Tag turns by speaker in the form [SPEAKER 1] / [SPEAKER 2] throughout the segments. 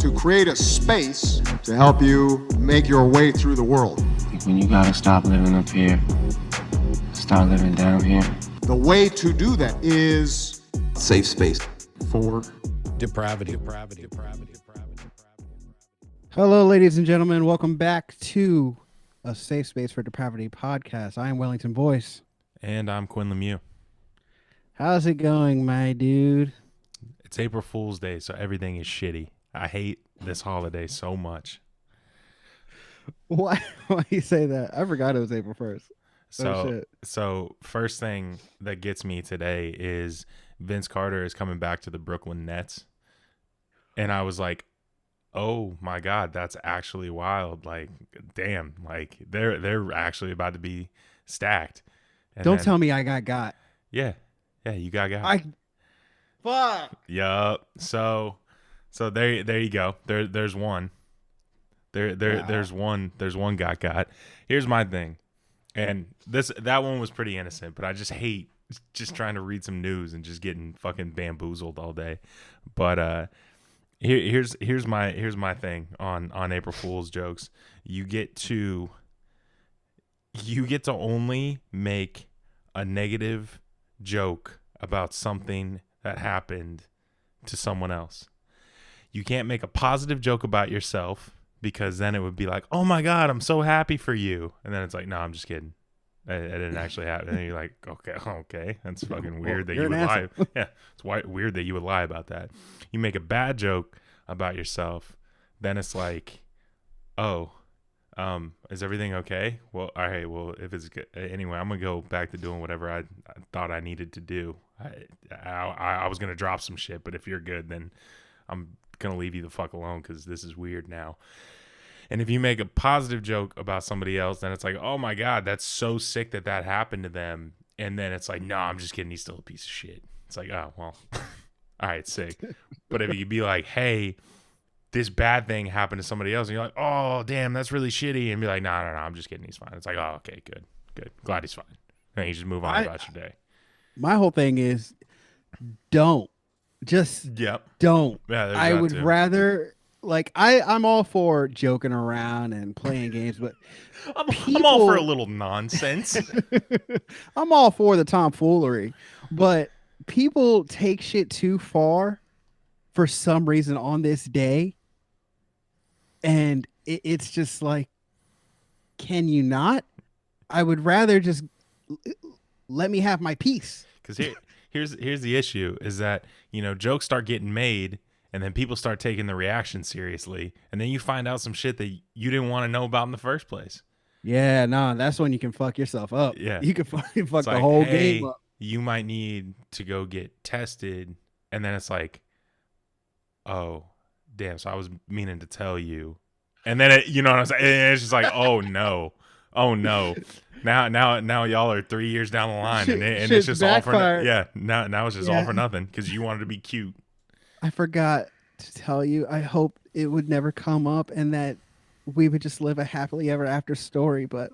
[SPEAKER 1] to create a space to help you make your way through the world.
[SPEAKER 2] I think when you gotta stop living up here, start living down here.
[SPEAKER 1] The way to do that is
[SPEAKER 3] safe space
[SPEAKER 4] for
[SPEAKER 5] depravity.
[SPEAKER 6] Hello, ladies and gentlemen. Welcome back to a Safe Space for Depravity podcast. I am Wellington Boyce.
[SPEAKER 4] And I'm Quinn Lemieux.
[SPEAKER 6] How's it going, my dude?
[SPEAKER 4] It's April Fool's Day, so everything is shitty. I hate this holiday so much.
[SPEAKER 6] Why you say that? I forgot it was April 1st.
[SPEAKER 4] So first thing that gets me today is Vince Carter is coming back to the Brooklyn Nets. And I was like, oh my God, that's actually wild. Like, damn, like they're actually about to be stacked. And
[SPEAKER 6] Don't tell me I got.
[SPEAKER 4] Yeah, you got.
[SPEAKER 6] Fuck.
[SPEAKER 4] Yup. So there you go. There's one. There's one got. Here's my thing. And that one was pretty innocent, but I just hate just trying to read some news and just getting fucking bamboozled all day. But here's my thing on April Fool's jokes. You get to only make a negative joke about something that happened to someone else. You can't make a positive joke about yourself, because then it would be like, oh my God, I'm so happy for you. And then it's like, no, I'm just kidding. It didn't actually happen. And then you're like, okay. That's fucking weird that you would lie. Yeah, it's weird that you would lie about that. You make a bad joke about yourself, then it's like, oh, is everything okay? Well, all right, well, if it's good. Anyway, I'm going to go back to doing whatever I thought I needed to do. I was going to drop some shit, but if you're good, then I'm going to leave you the fuck alone because this is weird now. And if you make a positive joke about somebody else, then it's like, oh my God, that's so sick that happened to them. And then it's like, no, I'm just kidding. He's still a piece of shit. It's like, oh, well, all right, sick. But if you could be like, hey, this bad thing happened to somebody else, and you're like, oh, damn, that's really shitty. And be like, no, I'm just kidding. He's fine. It's like, oh, okay, good. Glad he's fine. And you just move on about your day.
[SPEAKER 6] My whole thing is don't. Just don't. Yeah, I would rather, like, I'm all for joking around and playing games, but
[SPEAKER 4] I'm all for a little nonsense.
[SPEAKER 6] I'm all for the tomfoolery, but people take shit too far for some reason on this day, and it's just like, can you not? I would rather just let me have my peace.
[SPEAKER 4] Because here's the issue is that, jokes start getting made and then people start taking the reaction seriously. And then you find out some shit that you didn't want to know about in the first place.
[SPEAKER 6] Yeah, no, that's when you can fuck yourself up.
[SPEAKER 4] Yeah.
[SPEAKER 6] You can fucking fuck the whole game up.
[SPEAKER 4] You might need to go get tested. And then it's like, oh, damn. So I was meaning to tell you. And then, you know what I'm saying? And it's just like, oh, no. Oh, no. Now y'all are 3 years down the line, and it's just
[SPEAKER 6] backfired.
[SPEAKER 4] all for now it's just all for nothing because you wanted to be cute.
[SPEAKER 6] I forgot to tell you. I hope it would never come up, and that we would just live a happily ever after story. But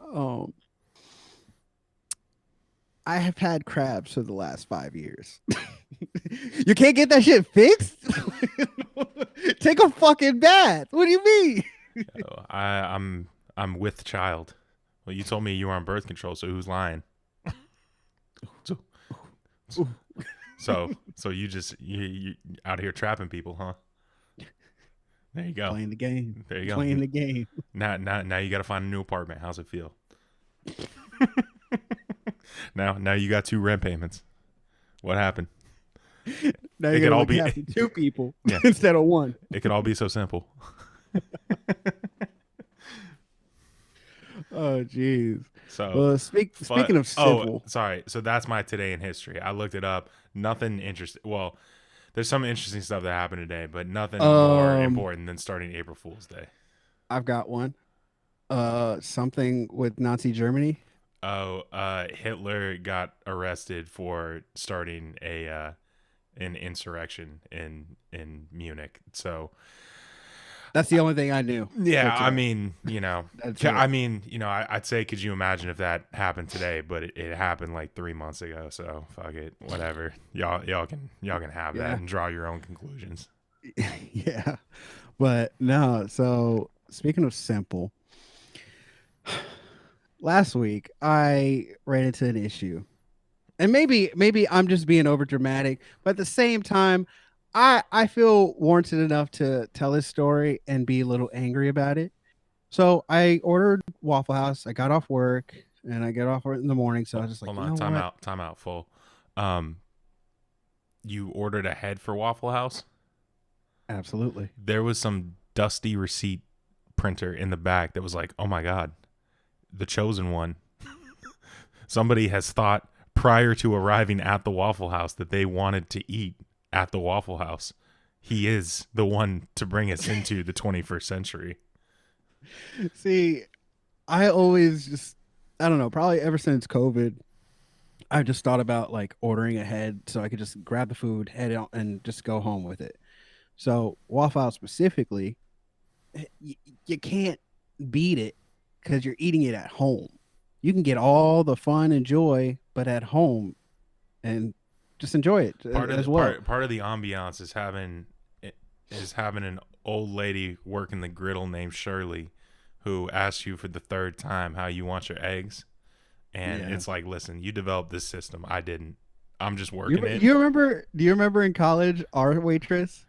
[SPEAKER 6] I have had crabs for the last 5 years. You can't get that shit fixed. Take a fucking bath. What do you mean?
[SPEAKER 4] I'm with child. Well, you told me you were on birth control, so who's lying? So you out here trapping people, huh? There you go.
[SPEAKER 6] Playing the game.
[SPEAKER 4] There you go.
[SPEAKER 6] Playing the game.
[SPEAKER 4] Now you got to find a new apartment. How's it feel? Now you got 2 rent payments. What happened?
[SPEAKER 6] Now you're gonna be after 2 people instead of 1.
[SPEAKER 4] It could all be so simple.
[SPEAKER 6] Oh, jeez.
[SPEAKER 4] So
[SPEAKER 6] speaking of simple.
[SPEAKER 4] Oh, sorry. So that's my today in history. I looked it up. Nothing interesting. Well, there's some interesting stuff that happened today, but nothing more important than starting April Fool's Day.
[SPEAKER 6] I've got one. Something with Nazi Germany.
[SPEAKER 4] Oh, Hitler got arrested for starting an insurrection in Munich. So
[SPEAKER 6] that's the only thing I knew.
[SPEAKER 4] Yeah, I mean, I'd say, could you imagine if that happened today? But it happened like 3 months ago. So fuck it, whatever. Y'all can have that and draw your own conclusions.
[SPEAKER 6] Yeah, But no, so speaking of simple, last week I ran into an issue. And maybe I'm just being over dramatic, but at the same time, I feel warranted enough to tell this story and be a little angry about it. So I ordered Waffle House. I got off work and I get off work in the morning. So I was just like,
[SPEAKER 4] Hold
[SPEAKER 6] you
[SPEAKER 4] on,
[SPEAKER 6] know
[SPEAKER 4] time
[SPEAKER 6] what?
[SPEAKER 4] out, time out, full. You ordered ahead for Waffle House?
[SPEAKER 6] Absolutely.
[SPEAKER 4] There was some dusty receipt printer in the back that was like, oh my God, the chosen one. Somebody has thought prior to arriving at the Waffle House that they wanted to eat at the Waffle House. He is the one to bring us into the 21st century.
[SPEAKER 6] See, I always just, I don't know, probably ever since COVID, I just thought about like ordering ahead so I could just grab the food, head out, and just go home with it. So Waffle House specifically, you can't beat it because you're eating it at home. You can get all the fun and joy, but at home, and just enjoy it as well.
[SPEAKER 4] Part of the ambiance is having an old lady working the griddle named Shirley, who asks you for the third time how you want your eggs, and
[SPEAKER 6] Yeah.
[SPEAKER 4] it's like, listen, you developed this system, I didn't. I'm just working it.
[SPEAKER 6] You remember? Do you remember in college our waitress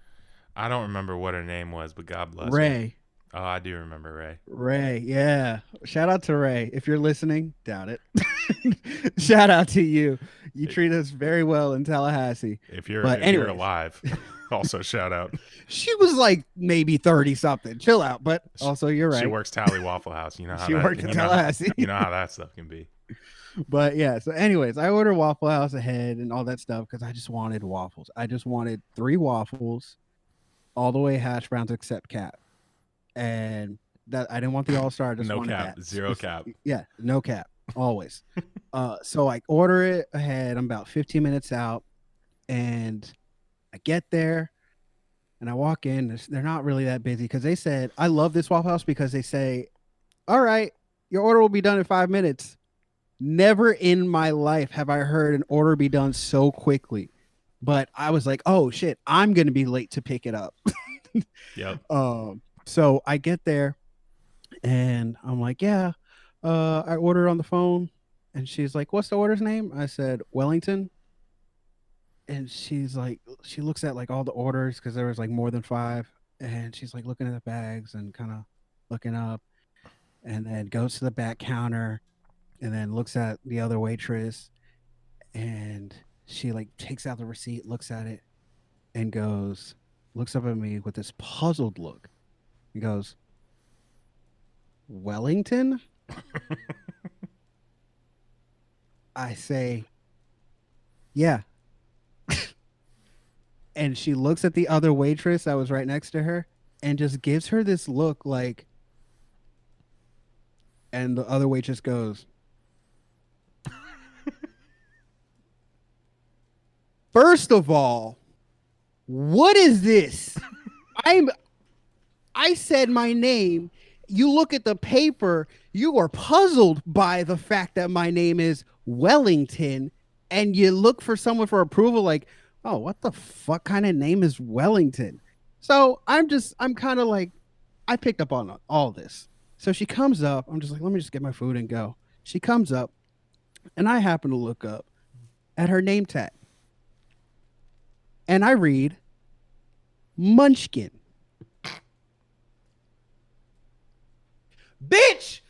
[SPEAKER 4] I don't remember what her name was, but God bless her.
[SPEAKER 6] Ray?
[SPEAKER 4] Oh, I do remember Ray.
[SPEAKER 6] Ray, yeah. Shout out to Ray. If you're listening, doubt it. Shout out to you. You treat us very well in Tallahassee.
[SPEAKER 4] If you're
[SPEAKER 6] But
[SPEAKER 4] you're
[SPEAKER 6] anyways.
[SPEAKER 4] alive, also shout out.
[SPEAKER 6] She was like maybe 30 something. Chill out. But also, you're right.
[SPEAKER 4] She works Tally Waffle House. You know how
[SPEAKER 6] She
[SPEAKER 4] that,
[SPEAKER 6] worked in
[SPEAKER 4] you know-
[SPEAKER 6] Tallahassee.
[SPEAKER 4] You know how that stuff can be.
[SPEAKER 6] But yeah, so anyways, I ordered Waffle House ahead and all that stuff because I just wanted waffles. I just wanted 3 waffles, all the way hash browns except cap. And that I didn't want the all star. Just
[SPEAKER 4] No
[SPEAKER 6] wanted
[SPEAKER 4] cap,
[SPEAKER 6] that.
[SPEAKER 4] zero cap.
[SPEAKER 6] Yeah, no cap, always. So I order it ahead. I'm about 15 minutes out, and I get there, and I walk in. They're not really that busy because they said I love this Waffle House because they say, "All right, your order will be done in 5 minutes." Never in my life have I heard an order be done so quickly. But I was like, "Oh shit, I'm gonna be late to pick it up."
[SPEAKER 4] Yep.
[SPEAKER 6] So I get there and I'm like, yeah, I ordered on the phone. And she's like, what's the order's name? I said, Wellington. And she's like, she looks at like all the orders because there was like more than 5. And she's like looking at the bags and kind of looking up and then goes to the back counter and then looks at the other waitress and she like takes out the receipt, looks at it and looks up at me with this puzzled look. He goes, Wellington? I say, yeah. And she looks at the other waitress that was right next to her and just gives her this look like, and the other waitress goes, first of all, what is this? I said my name. You look at the paper, you are puzzled by the fact that my name is Wellington, and you look for someone for approval like, oh, what the fuck kind of name is Wellington? So I'm kind of like, I picked up on all this. So she comes up. I'm just like, let me just get my food and go. She comes up, and I happen to look up at her name tag. And I read Munchkin. Bitch,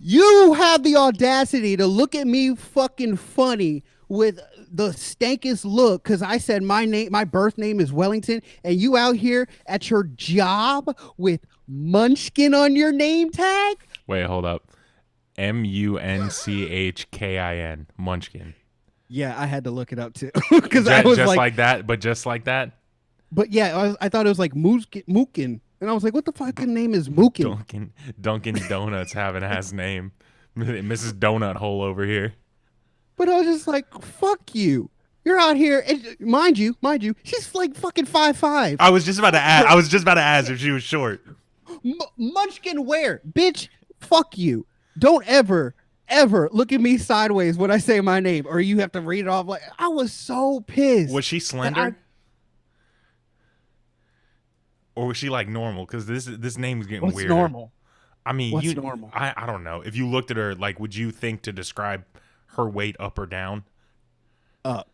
[SPEAKER 6] you have the audacity to look at me fucking funny with the stankest look because I said my birth name is Wellington, and you out here at your job with Munchkin on your name tag?
[SPEAKER 4] Wait, hold up. Munchkin. Munchkin.
[SPEAKER 6] Yeah, I had to look it up too because I was
[SPEAKER 4] just like that, but just like that.
[SPEAKER 6] But yeah, I thought it was like Mookin. And I was like, what the fucking name is Mookin?
[SPEAKER 4] Dunkin' Donuts have an ass name. Mrs. Donut Hole over here.
[SPEAKER 6] But I was just like, fuck you. You're out here, and mind you, she's like fucking 5'5".
[SPEAKER 4] I was just about to ask if she was short.
[SPEAKER 6] Munchkin where? Bitch, fuck you. Don't ever look at me sideways when I say my name, or you have to read it off. Like, I was so pissed.
[SPEAKER 4] Was she slender? or was she like normal? Because this name is getting
[SPEAKER 6] What's
[SPEAKER 4] weird.
[SPEAKER 6] normal?
[SPEAKER 4] I mean,
[SPEAKER 6] What's normal?
[SPEAKER 4] I don't know. If you looked at her, like, would you think to describe her weight up or down?
[SPEAKER 6] Up.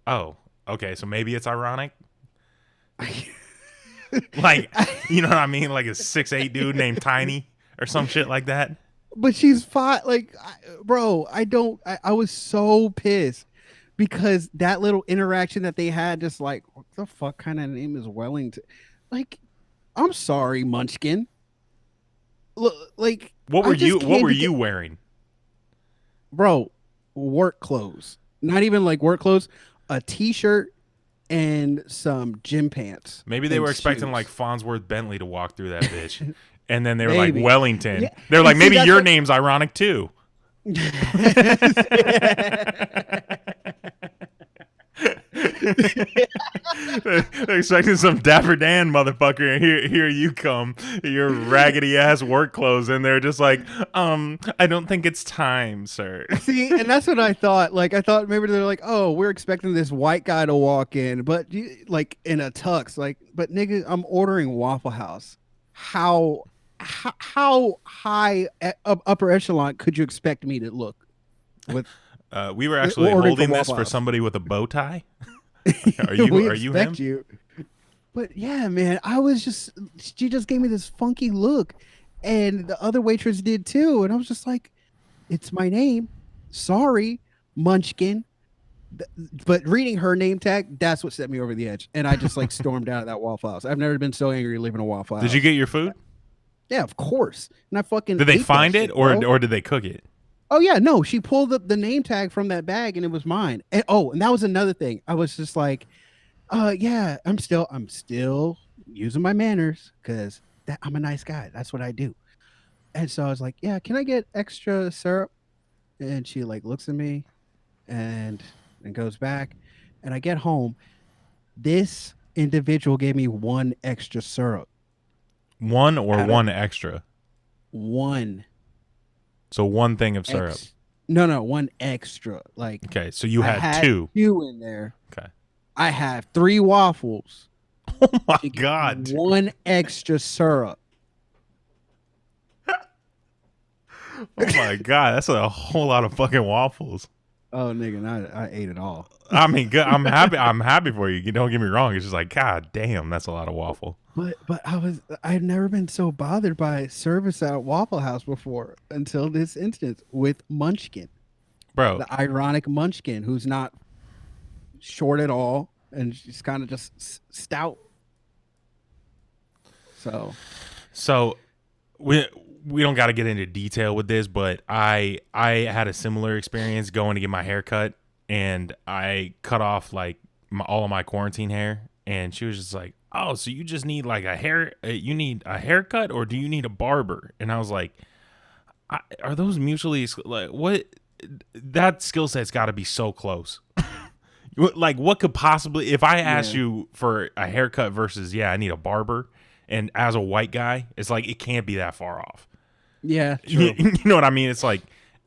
[SPEAKER 4] Oh, okay. So maybe it's ironic. Like, you know what I mean? Like a 6'8" dude named Tiny or some shit like that.
[SPEAKER 6] But she's fine. Like, bro, I was so pissed because that little interaction that they had, just like, what the fuck kind of name is Wellington? Like, I'm sorry, Munchkin. Look, like,
[SPEAKER 4] What were
[SPEAKER 6] I just
[SPEAKER 4] you
[SPEAKER 6] can't
[SPEAKER 4] wearing?
[SPEAKER 6] bro? Work clothes, not even like work clothes, a t-shirt and some gym pants.
[SPEAKER 4] Maybe they
[SPEAKER 6] and
[SPEAKER 4] were expecting
[SPEAKER 6] shoes.
[SPEAKER 4] like Farnsworth Bentley to walk through that bitch. And then they were
[SPEAKER 6] Maybe.
[SPEAKER 4] like, Wellington.
[SPEAKER 6] Yeah.
[SPEAKER 4] They're like,
[SPEAKER 6] See,
[SPEAKER 4] maybe
[SPEAKER 6] that's
[SPEAKER 4] your
[SPEAKER 6] what-
[SPEAKER 4] name's ironic too. They're expecting some Dapper Dan motherfucker, and here you come, your raggedy ass work clothes, and they're just like, I don't think it's time, sir.
[SPEAKER 6] See, and that's what I thought. Like, I thought maybe they're like, oh, we're expecting this white guy to walk in, but like in a tux. Like, but nigga, I'm ordering Waffle House. How high upper echelon could you expect me to look? With
[SPEAKER 4] We were actually
[SPEAKER 6] ordering
[SPEAKER 4] holding
[SPEAKER 6] from
[SPEAKER 4] this
[SPEAKER 6] Waffle
[SPEAKER 4] for
[SPEAKER 6] House.
[SPEAKER 4] somebody with a bow tie.
[SPEAKER 6] we
[SPEAKER 4] Are you him?
[SPEAKER 6] expect you. But yeah, man, she just gave me this funky look, and the other waitress did too, and I was just like, it's my name. Sorry, Munchkin. But reading her name tag, that's what set me over the edge, and I just like stormed out of that Waffle House. I've never been so angry leaving a Waffle House.
[SPEAKER 4] Did you get your food?
[SPEAKER 6] Yeah, of course. And I fucking
[SPEAKER 4] Did they
[SPEAKER 6] ate that
[SPEAKER 4] find
[SPEAKER 6] shit,
[SPEAKER 4] it, or
[SPEAKER 6] bro.
[SPEAKER 4] did they cook it?
[SPEAKER 6] Oh yeah, no, she pulled up the name tag from that bag and it was mine. And and that was another thing. I was just like, yeah, I'm still using my manners because I'm a nice guy. That's what I do. And so I was like, yeah, can I get extra syrup? And she like looks at me and goes back. And I get home. This individual gave me one extra syrup.
[SPEAKER 4] One or
[SPEAKER 6] Out of-
[SPEAKER 4] one extra?
[SPEAKER 6] One.
[SPEAKER 4] So one thing of syrup.
[SPEAKER 6] No, one extra. Like,
[SPEAKER 4] Okay, so you
[SPEAKER 6] I
[SPEAKER 4] had two.
[SPEAKER 6] two in there.
[SPEAKER 4] Okay.
[SPEAKER 6] I have 3 waffles.
[SPEAKER 4] Oh my
[SPEAKER 6] She gave
[SPEAKER 4] God.
[SPEAKER 6] me one extra syrup.
[SPEAKER 4] Oh my God. That's a whole lot of fucking waffles.
[SPEAKER 6] Oh nigga, I ate it all.
[SPEAKER 4] I mean, good. I'm happy. I'm happy for you. Don't get me wrong. It's just like, God damn, that's a lot of waffle.
[SPEAKER 6] But I've never been so bothered by service at Waffle House before until this instance with Munchkin.
[SPEAKER 4] Bro,
[SPEAKER 6] The ironic Munchkin who's not short at all and she's kind of just stout. So
[SPEAKER 4] we don't got to get into detail with this, but I had a similar experience going to get my hair cut, and I cut off like all of my quarantine hair, and she was just like, "Oh, so you just need like you need a haircut, or do you need a barber?" And I was like, "Are those mutually like what?" That skill set's got to be so close. Like, what could possibly, if I asked you for a haircut versus, I need a barber, and as a white guy, it's like, it can't be that far off.
[SPEAKER 6] yeah, true.
[SPEAKER 4] You know what I mean? It's like,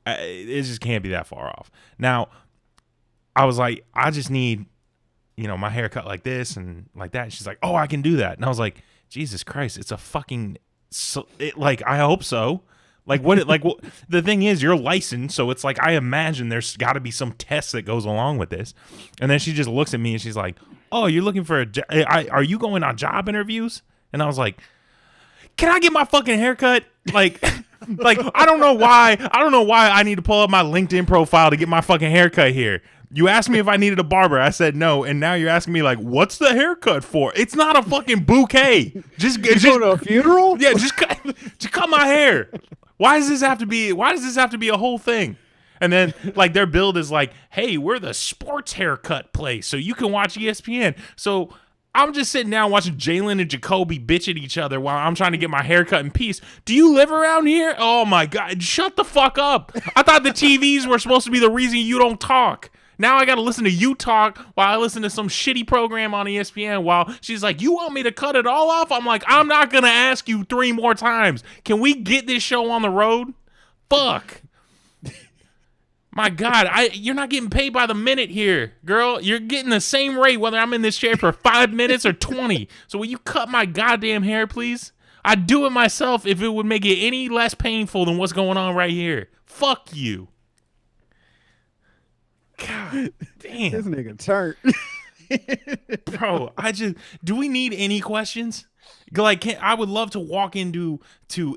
[SPEAKER 4] it just can't be that far off. Now, I was like, I just need, my haircut like this and like that. And she's like, oh, I can do that. And I was like, Jesus Christ, it's a fucking, I hope so. The thing is, you're licensed, so it's like, I imagine there's got to be some test that goes along with this. And then she just looks at me and she's like, oh, you're looking for are you going on job interviews? And I was like, can I get my fucking haircut? Like I don't know why I need to pull up my LinkedIn profile to get my fucking haircut here. You asked me if I needed a barber. I said no, and now you're asking me like, what's the haircut for? It's not a fucking bouquet. Just
[SPEAKER 6] Go to a funeral?
[SPEAKER 4] yeah, just cut my hair. Why does this have to be a whole thing? And then like their build is like, hey, we're the sports haircut place, so you can watch ESPN. So I'm just sitting down watching Jalen and Jacoby bitch at each other while I'm trying to get my haircut in peace. Do you live around here? Oh my God, shut the fuck up. I thought the TVs were supposed to be the reason you don't talk. Now I got to listen to you talk while I listen to some shitty program on ESPN while she's like, you want me to cut it all off? I'm like, I'm not going to ask you 3 more times. Can we get this show on the road? Fuck. My God, you're not getting paid by the minute here, girl. You're getting the same rate whether I'm in this chair for 5 minutes or 20. So will you cut my goddamn hair, please? I'd do it myself if it would make it any less painful than what's going on right here. Fuck you. God damn.
[SPEAKER 6] This nigga turned.
[SPEAKER 4] Bro, do we need any questions? Like, I would love to walk into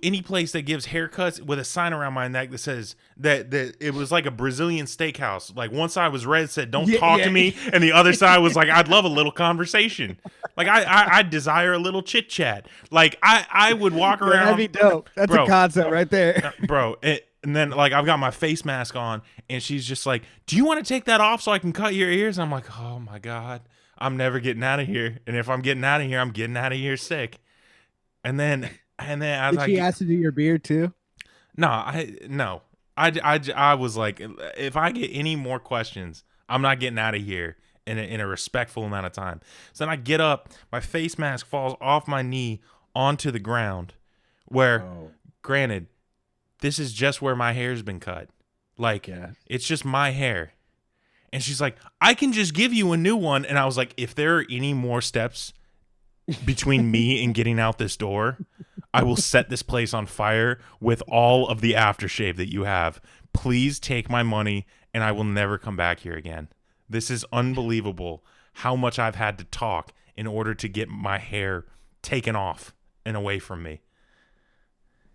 [SPEAKER 4] any place that gives haircuts with a sign around my neck that says that it was like a Brazilian steakhouse. Like, one side was red, said "Don't talk to me," and the other side was like, "I'd love a little conversation." Like, I desire a little chit chat. Like, I would walk around.
[SPEAKER 6] That'd be dope. That's a concept right there,
[SPEAKER 4] bro. And then, like, I've got my face mask on, and she's just like, "Do you want to take that off so I can cut your ears?" And I'm like, "Oh my God, I'm never getting out of here. And if I'm getting out of here, I'm getting out of here sick." And then as
[SPEAKER 6] did she ask to do your beard too?
[SPEAKER 4] No, I was like, if I get any more questions, I'm not getting out of here in a respectful amount of time. So then I get up, my face mask falls off my knee onto the ground, where, granted, this is just where my hair's been cut. Like, it's just my hair. And she's like, "I can just give you a new one." And I was like, if there are any more steps between me and getting out this door, I will set this place on fire with all of the aftershave that you have. Please take my money and I will never come back here again. This is unbelievable how much I've had to talk in order to get my hair taken off and away from me.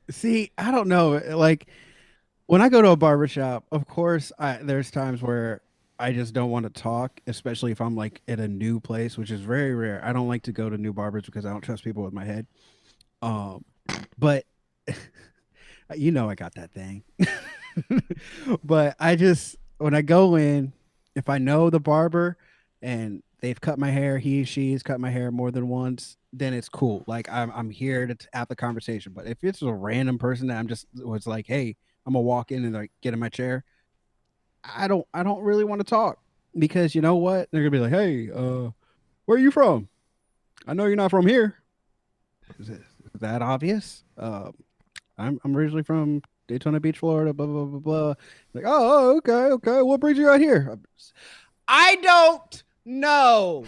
[SPEAKER 6] See, I don't know. Like, when I go to a barbershop, of course, there's times where I just don't want to talk, especially if I'm like at a new place, which is very rare. I don't like to go to new barbers because I don't trust people with my head. But you know, I got that thing. But when I go in, if I know the barber and they've cut my hair, she's cut my hair more than once, then it's cool. Like, I'm here to have the conversation. But if it's a random person that was like, "Hey, I'm gonna walk in and like get in my chair," I don't really want to talk, because you know what? They're gonna be like, "Hey, where are you from? I know you're not from here." Is that obvious? I'm originally from Daytona Beach, Florida. Blah blah blah blah. Like, oh, okay. What brings you out here? I don't know.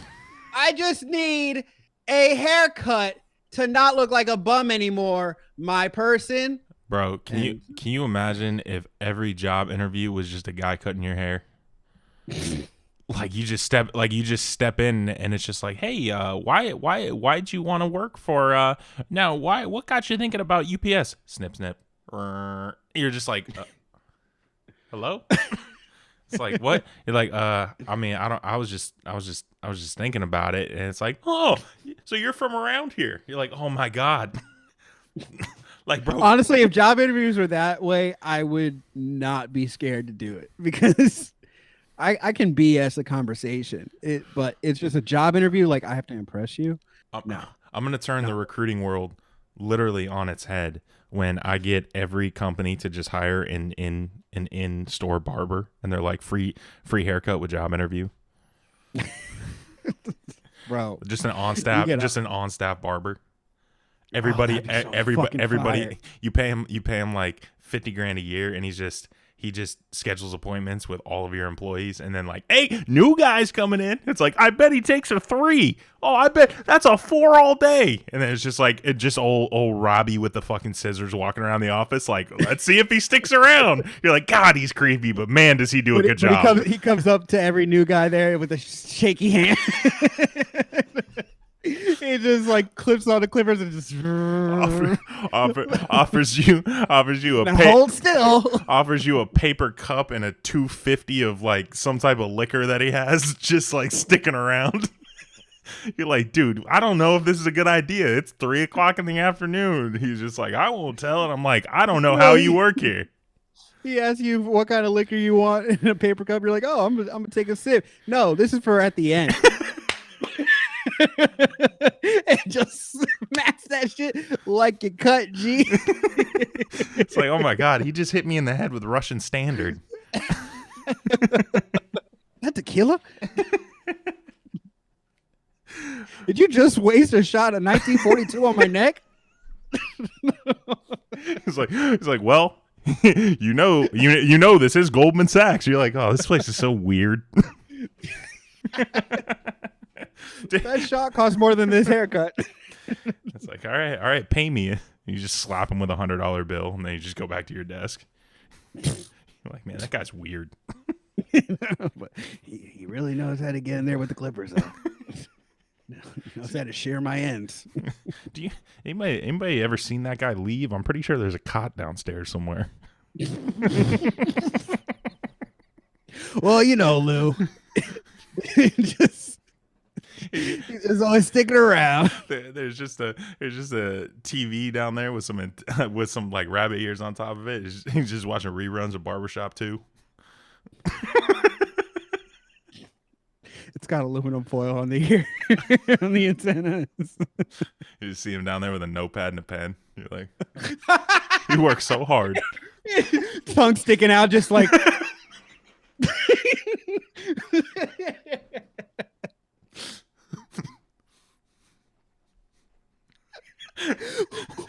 [SPEAKER 6] I just need a haircut to not look like a bum anymore, my person.
[SPEAKER 4] Bro, can you imagine if every job interview was just a guy cutting your hair? Like, you just step in and it's just like, "Hey, why'd you want to work for what got you thinking about UPS?" Snip snip. You're just like, "Hello?" It's like, "What?" You're like, I mean, I was just thinking about it." And it's like, "Oh, so you're from around here." You're like, "Oh my God." Like, bro,
[SPEAKER 6] honestly, if job interviews were that way, I would not be scared to do it, because I can BS a conversation. But it's just a job interview. Like, I have to impress you. No,
[SPEAKER 4] I'm gonna turn the recruiting world literally on its head when I get every company to just hire an in-store barber, and they're like, free haircut with job interview.
[SPEAKER 6] Bro,
[SPEAKER 4] just an on-staff barber. Everybody, you pay him like $50,000 a year, and he just schedules appointments with all of your employees, and then like, "Hey, new guy's coming in." It's like, "I bet he takes a 3. Oh, I bet that's a 4 all day." And then it's just like, old Robbie with the fucking scissors walking around the office, like, "Let's see if he sticks around." You're like, "God, he's creepy, but man, does he do a good job."
[SPEAKER 6] He comes up to every new guy there with a shaky hand. He just like clips on the clippers and just
[SPEAKER 4] offers you
[SPEAKER 6] hold still.
[SPEAKER 4] Offers you a paper cup and a $2.50 of like some type of liquor that he has just like sticking around. You're like, "Dude, I don't know if this is a good idea. It's 3:00 in the afternoon." He's just like, "I won't tell." And I'm like, "I don't know how you work here."
[SPEAKER 6] He asks you what kind of liquor you want in a paper cup. You're like, "Oh, I'm gonna take a sip." No, this is for at the end. And just smash that shit like you cut, G.
[SPEAKER 4] It's like, oh my God, he just hit me in the head with Russian Standard.
[SPEAKER 6] That tequila? Did you just waste a shot of 1942 on my neck?
[SPEAKER 4] He's like, "Well, you know this is Goldman Sachs. You're like, oh, this place is so weird.
[SPEAKER 6] That shot costs more than this haircut.
[SPEAKER 4] It's like, all right, pay me. You just slap him with $100 bill, and then you just go back to your desk. You're like, man, that guy's weird.
[SPEAKER 6] But he really knows how to get in there with the clippers, though. He knows how to shear my ends.
[SPEAKER 4] Anybody ever seen that guy leave? I'm pretty sure there's a cot downstairs somewhere.
[SPEAKER 6] Well, you know, Lou. He's always sticking around.
[SPEAKER 4] There's just a TV down there with some like rabbit ears on top of it. He's just watching reruns of Barbershop 2.
[SPEAKER 6] It's got aluminum foil on the ear, on the antennas.
[SPEAKER 4] You just see him down there with a notepad and a pen. You're like, he works so hard.
[SPEAKER 6] Tongue sticking out, just like.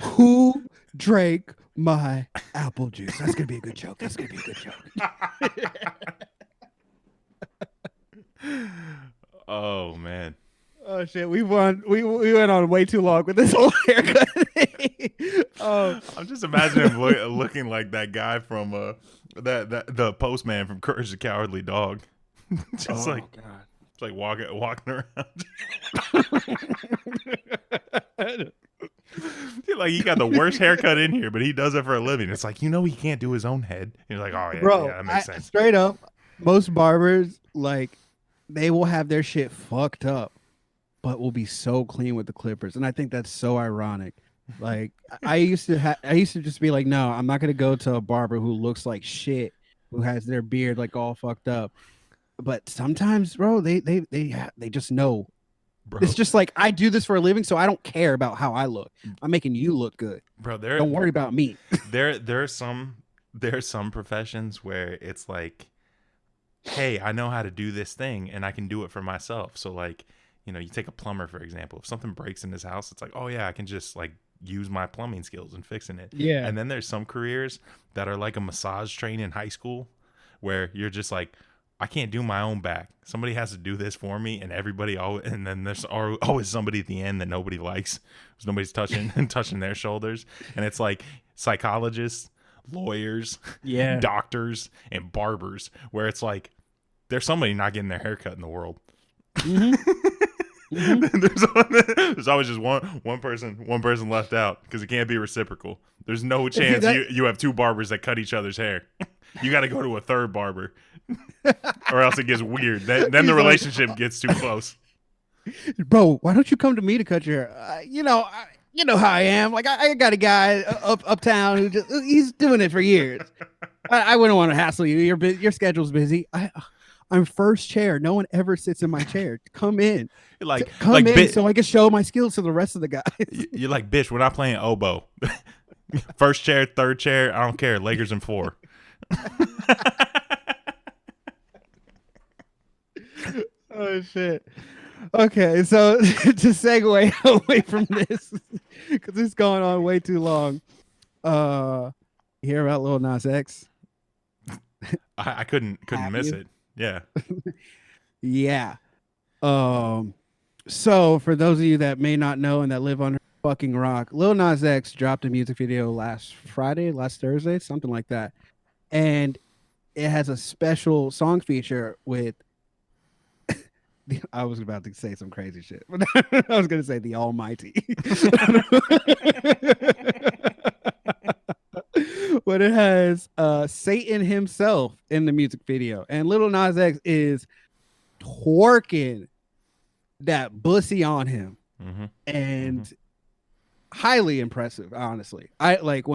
[SPEAKER 6] Who drank my apple juice? That's gonna be a good joke.
[SPEAKER 4] Oh man.
[SPEAKER 6] Oh shit, we went on way too long with this whole haircut thing.
[SPEAKER 4] I'm just imagining him looking like that guy from the postman from Courage the Cowardly Dog. Just
[SPEAKER 6] God.
[SPEAKER 4] It's like walking around. Like, he got the worst haircut in here, but he does it for a living. It's like, he can't do his own head. You're like, oh yeah,
[SPEAKER 6] bro,
[SPEAKER 4] yeah, that makes sense.
[SPEAKER 6] Straight up, most barbers, like, they will have their shit fucked up, but will be so clean with the clippers, and I think that's so ironic. Like, I used to just be like, no, I'm not gonna go to a barber who looks like shit, who has their beard like all fucked up. But sometimes, bro, they just know. Bro. It's just like, I do this for a living, so I don't care about how I look. I'm making you look good,
[SPEAKER 4] bro.
[SPEAKER 6] Don't worry about me.
[SPEAKER 4] There are some professions where it's like, hey, I know how to do this thing, and I can do it for myself. So like, you take a plumber, for example. If something breaks in his house, it's like, oh yeah, I can just like use my plumbing skills and fixing it.
[SPEAKER 6] Yeah.
[SPEAKER 4] And then there's some careers that are like a massage train in high school, where you're just like, I can't do my own back. Somebody has to do this for me, and and then there's always somebody at the end that nobody likes. Nobody's touching their shoulders, and it's like psychologists, lawyers, doctors, and barbers, where it's like there's somebody not getting their hair cut in the world. Mm-hmm. There's always just one person left out, because it can't be reciprocal. There's no chance you have two barbers that cut each other's hair. You got to go to a third barber, or else it gets weird. Then the relationship gets too close.
[SPEAKER 6] Bro, why don't you come to me to cut your hair? You know how I am. Like, I got a guy uptown who he's doing it for years. I wouldn't want to hassle you. Your schedule's busy. I'm first chair. No one ever sits in my chair. Come in. Come in so I can show my skills to the rest of the guys.
[SPEAKER 4] You're like, bitch, we're not playing oboe. First chair, third chair, I don't care. Lakers in 4.
[SPEAKER 6] Oh shit. Okay, so to segue away from this, because it's going on way too long. You hear about Lil Nas X?
[SPEAKER 4] I couldn't miss it. Yeah.
[SPEAKER 6] Yeah. So for those of you that may not know and that live under a fucking rock, Lil Nas X dropped a music video last Thursday, something like that. And it has a special song feature with I was about to say some crazy shit, but I was going to say the Almighty. But it has Satan himself in the music video, and Lil Nas X is twerking that bussy on him, and highly impressive. Honestly, I like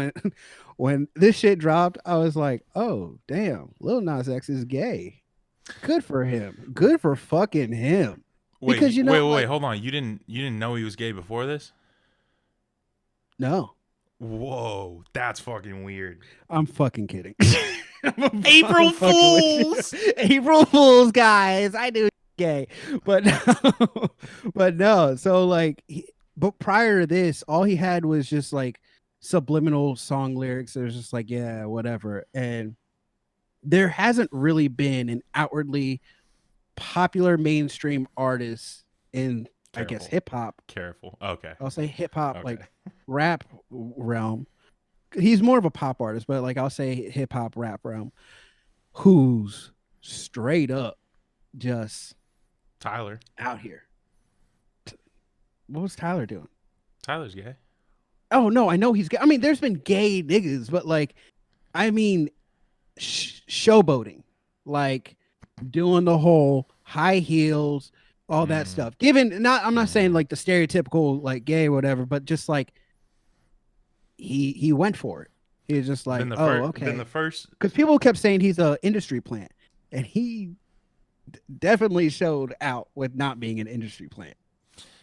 [SPEAKER 6] when this shit dropped, I was like, oh damn, Lil Nas X is gay. Good for him. Good for fucking him.
[SPEAKER 4] Wait,
[SPEAKER 6] because
[SPEAKER 4] wait, hold on. You didn't know he was gay before this?
[SPEAKER 6] No.
[SPEAKER 4] Whoa, that's fucking weird.
[SPEAKER 6] I'm fucking kidding.
[SPEAKER 4] April Fools.
[SPEAKER 6] April Fools, guys. I knew he was gay, but no. So like, but prior to this, all he had was just like subliminal song lyrics. There's just like, yeah, whatever. And there hasn't really been an outwardly popular mainstream artist in, I guess,
[SPEAKER 4] Careful.
[SPEAKER 6] hip hop.
[SPEAKER 4] Careful. Okay.
[SPEAKER 6] I'll say hip hop,
[SPEAKER 4] Okay.
[SPEAKER 6] like rap realm. He's more of a pop artist, but like I'll say hip hop rap realm, who's straight up just
[SPEAKER 4] Tyler.
[SPEAKER 6] out here. What was Tyler doing?
[SPEAKER 4] Tyler's gay.
[SPEAKER 6] Oh no, I know he's gay. I mean, there's been gay niggas, but like, I mean, showboating, like doing the whole high heels, all that stuff. Given not, I'm not saying like the stereotypical like gay or whatever, but just like he went for it. He was just like, oh, okay.
[SPEAKER 4] Been the first.
[SPEAKER 6] Because people kept saying he's a industry plant, and he definitely showed out with not being an industry plant.